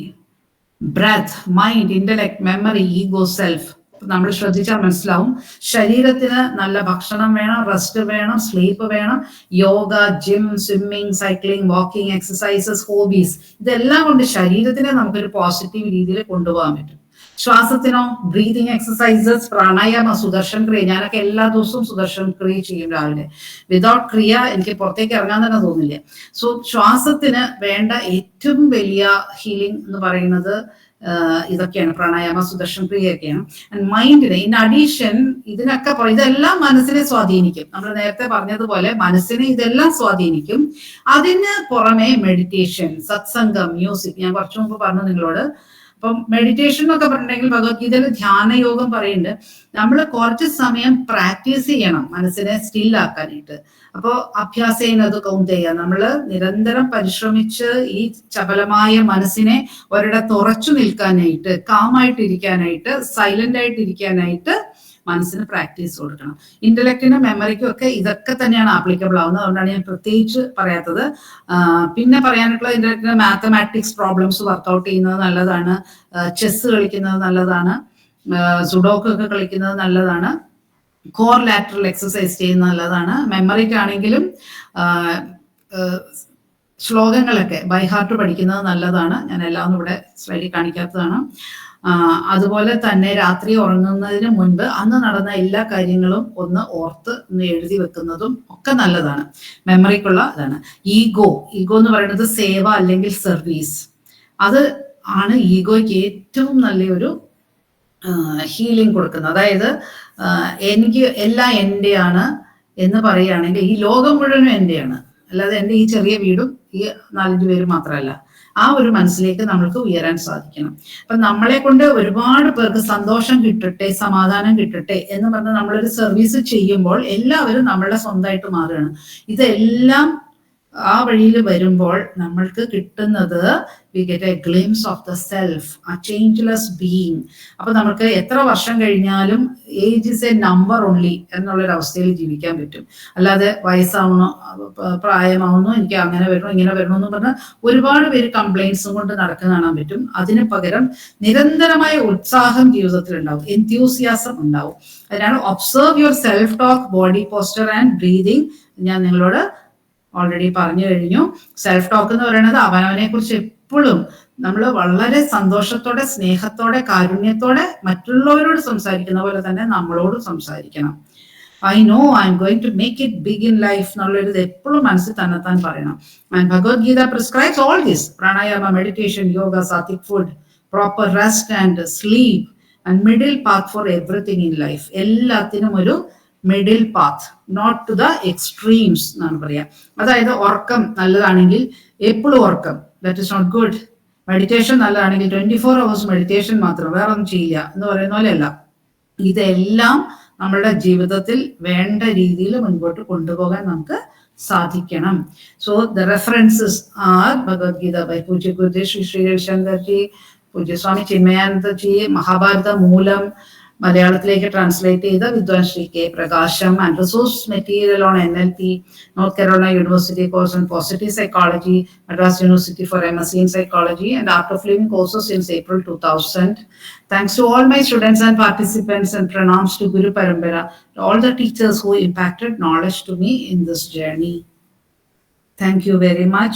breath, mind, intellect, memory, ego, self. നമ്മൾ ശ്രദ്ധിച്ചാൽ മനസ്സിലാവും. ശരീരത്തിന് നല്ല ഭക്ഷണം വേണം, റെസ്റ്റ് വേണം, സ്ലീപ്പ് വേണം, yoga, gym, swimming, cycling, walking, exercises, hobbies, ഇതെല്ലാം കൊണ്ട് ശരീരത്തിനെ നമുക്കൊരു പോസിറ്റീവ് രീതിയിൽ കൊണ്ടുപോകാൻ പറ്റും. ശ്വാസത്തിനോ ബ്രീതിങ് എക്സസൈസസ്, പ്രാണായാമ, സുദർശൻ ക്രിയ. ഞാനൊക്കെ എല്ലാ ദിവസവും സുദർശൻ ക്രിയ ചെയ്യും രാവിലെ. വിതൗട്ട് ക്രിയ എനിക്ക് പുറത്തേക്ക് ഇറങ്ങാൻ തന്നെ തോന്നില്ല. സോ ശ്വാസത്തിന് വേണ്ട ഏറ്റവും വലിയ ഹീലിംഗ് എന്ന് പറയുന്നത് ഇതൊക്കെയാണ്, pranayama, Sudarshan ക്രിയയൊക്കെയാണ്. And മൈൻഡിന് in addition ഇതിനൊക്കെ ഇതെല്ലാം മനസ്സിനെ സ്വാധീനിക്കും. നമ്മൾ നേരത്തെ പറഞ്ഞതുപോലെ മനസ്സിനെ ഇതെല്ലാം സ്വാധീനിക്കും. അതിന് പുറമെ മെഡിറ്റേഷൻ, സത്സംഗം, മ്യൂസിക്. ഞാൻ കുറച്ചു മുമ്പ് പറഞ്ഞു നിങ്ങളോട്. അപ്പം മെഡിറ്റേഷൻ എന്നൊക്കെ പറഞ്ഞിട്ടുണ്ടെങ്കിൽ ഭഗവത്ഗീതയിൽ ധ്യാനയോഗം പറയുന്നുണ്ട്. നമ്മൾ കുറച്ച് സമയം പ്രാക്ടീസ് ചെയ്യണം മനസ്സിനെ സ്റ്റില്ലാക്കാനായിട്ട്. അപ്പോൾ അഭ്യാസേനത് കൗന്തെയ, നമ്മൾ നിരന്തരം പരിശ്രമിച്ച് ഈ ചപലമായ മനസ്സിനെ ഒരിടത്ത് ഉറച്ചു നിൽക്കാനായിട്ട്, കാമായിട്ടിരിക്കാനായിട്ട്, സൈലന്റ് ആയിട്ടിരിക്കാനായിട്ട് മനസ്സിന് പ്രാക്ടീസ് കൊടുക്കണം. ഇന്റലക്റ്റിനും മെമ്മറിക്കും ഒക്കെ ഇതൊക്കെ തന്നെയാണ് ആപ്ലിക്കബിൾ ആവുന്നത്. അതുകൊണ്ടാണ് ഞാൻ പ്രത്യേകിച്ച് പറയാത്തത്. പിന്നെ പറയാനായിട്ടുള്ള ഇന്റലക്റ്റിന് മാത്തമാറ്റിക്സ് പ്രോബ്ലംസ് വർക്ക്ഔട്ട് ചെയ്യുന്നത് നല്ലതാണ്, ചെസ് കളിക്കുന്നത് നല്ലതാണ്, സുഡോക്ക് ഒക്കെ കളിക്കുന്നത് നല്ലതാണ്, കോർ ലാറ്ററൽ എക്സസൈസ് ചെയ്യുന്നത് നല്ലതാണ്. മെമ്മറിക്കാണെങ്കിലും ശ്ലോകങ്ങളൊക്കെ ബൈ ഹാർട്ട് പഠിക്കുന്നത് നല്ലതാണ്. ഞാൻ എല്ലാം ഒന്നും ഇവിടെ സ്ലൈഡിൽ കാണിക്കാത്തതാണ്. അതുപോലെ തന്നെ രാത്രി ഉറങ്ങുന്നതിന് മുൻപ് അന്ന് നടന്ന എല്ലാ കാര്യങ്ങളും ഒന്ന് ഓർത്ത് ഒന്ന് എഴുതി വെക്കുന്നതും ഒക്കെ നല്ലതാണ്. മെമ്മറിക്കുള്ള ഇതാണ്. ഈഗോ എന്ന് പറയുന്നത് സേവ അല്ലെങ്കിൽ സർവീസ്. അത് ആണ് ഈഗോയ്ക്ക് ഏറ്റവും നല്ലൊരു ഹീലിംഗ് കൊടുക്കുന്നത്. അതായത് എനിക്ക് എല്ലാം എൻ്റെയാണ് എന്ന് പറയുകയാണെങ്കിൽ ഈ ലോകം മുഴുവനും എൻ്റെയാണ്, അല്ലാതെ എൻ്റെ ഈ ചെറിയ വീടും ഈ 4-5 പേരും മാത്രമല്ല. ആ ഒരു മനസ്സിലേക്ക് നമ്മൾക്ക് ഉയരാൻ സാധിക്കണം. അപ്പൊ നമ്മളെ കൊണ്ട് ഒരുപാട് പേർക്ക് സന്തോഷം കിട്ടട്ടെ, സമാധാനം കിട്ടട്ടെ എന്ന് പറഞ്ഞ് നമ്മളൊരു സർവീസ് ചെയ്യുമ്പോൾ എല്ലാവരും നമ്മളുടെ സ്വന്തമായിട്ട് മാറുകയാണ്. ഇതെല്ലാം ആ വഴിയിൽ വരുമ്പോൾ നമ്മൾക്ക് കിട്ടുന്നത് we get A glimpse of the self, ആ ചേഞ്ച്ലെസ് ബീയിങ്. അപ്പൊ നമുക്ക് എത്ര വർഷം കഴിഞ്ഞാലും age is A number only എന്നുള്ളൊരു അവസ്ഥയിൽ ജീവിക്കാൻ പറ്റും. അല്ലാതെ വയസ്സാവണോ, പ്രായമാവുന്നു, എനിക്ക് അങ്ങനെ വരണോ ഇങ്ങനെ വരണോ എന്ന് പറഞ്ഞാൽ ഒരുപാട് പേര് കംപ്ലൈൻസും കൊണ്ട് നടക്കുന്ന കാണാൻ പറ്റും. അതിന് പകരം നിരന്തരമായ ഉത്സാഹം ജീവിതത്തിൽ ഉണ്ടാവും, എൻത്യൂസിയാസം ഉണ്ടാവും. അതിനാണ് observe your self talk, body poster and breathing. ഞാൻ നിങ്ങളോട് ഓൾറെഡി പറഞ്ഞു കഴിഞ്ഞു. സെൽഫ് ടോക്ക് എന്ന് പറയുന്നത് അവനവനെ കുറിച്ച് എപ്പോഴും നമ്മൾ വളരെ സന്തോഷത്തോടെ, സ്നേഹത്തോടെ, കാരുണ്യത്തോടെ മറ്റുള്ളവരോട് സംസാരിക്കുന്ന പോലെ തന്നെ നമ്മളോട് സംസാരിക്കണം. I know I am going to make it big in life എന്നുള്ളൊരു എപ്പോഴും മനസ്സിൽ തന്നെത്താൻ പറയണം. And Bhagavad Gita prescribes all this: pranayama, meditation, yoga, sattvic food, proper rest and sleep and middle path for everything in life. എല്ലാത്തിനും ഒരു middle path, not to the extremes എന്നാണ് പറയാ. അതായത് ഉറക്കം നല്ലതാണെങ്കിൽ എപ്പോഴും ഉറക്കം, that is not good. Meditation നല്ലതാണെങ്കിൽ 24 hours മെഡിറ്റേഷൻ മാത്രം, വേറെ ഒന്നും ചെയ്യില്ല എന്ന് പറയുന്ന പോലെയല്ല. ഇതെല്ലാം നമ്മളുടെ ജീവിതത്തിൽ വേണ്ട രീതിയിൽ മുൻപോട്ട് കൊണ്ടുപോകാൻ നമുക്ക് സാധിക്കണം. So the references are Bhagavad Gita by Pujya Gurudev Shri Shri Ravishankarji, Pujya Swami Chinmayanandaji, Mahabharata മൂലം മലയാളത്തിലേക്ക് ട്രാൻസ്ലേറ്റ് ചെയ്ത Vidwan Shri K Prakasham, and resource material on NLP, North Carolina University course on positive psychology, Madras University for MSc in psychology, and art of living courses since April 2000. Thanks to all my students and participants, and pranams to Guru Parampara, to all the teachers who impacted knowledge to me in this journey. Thank you very much.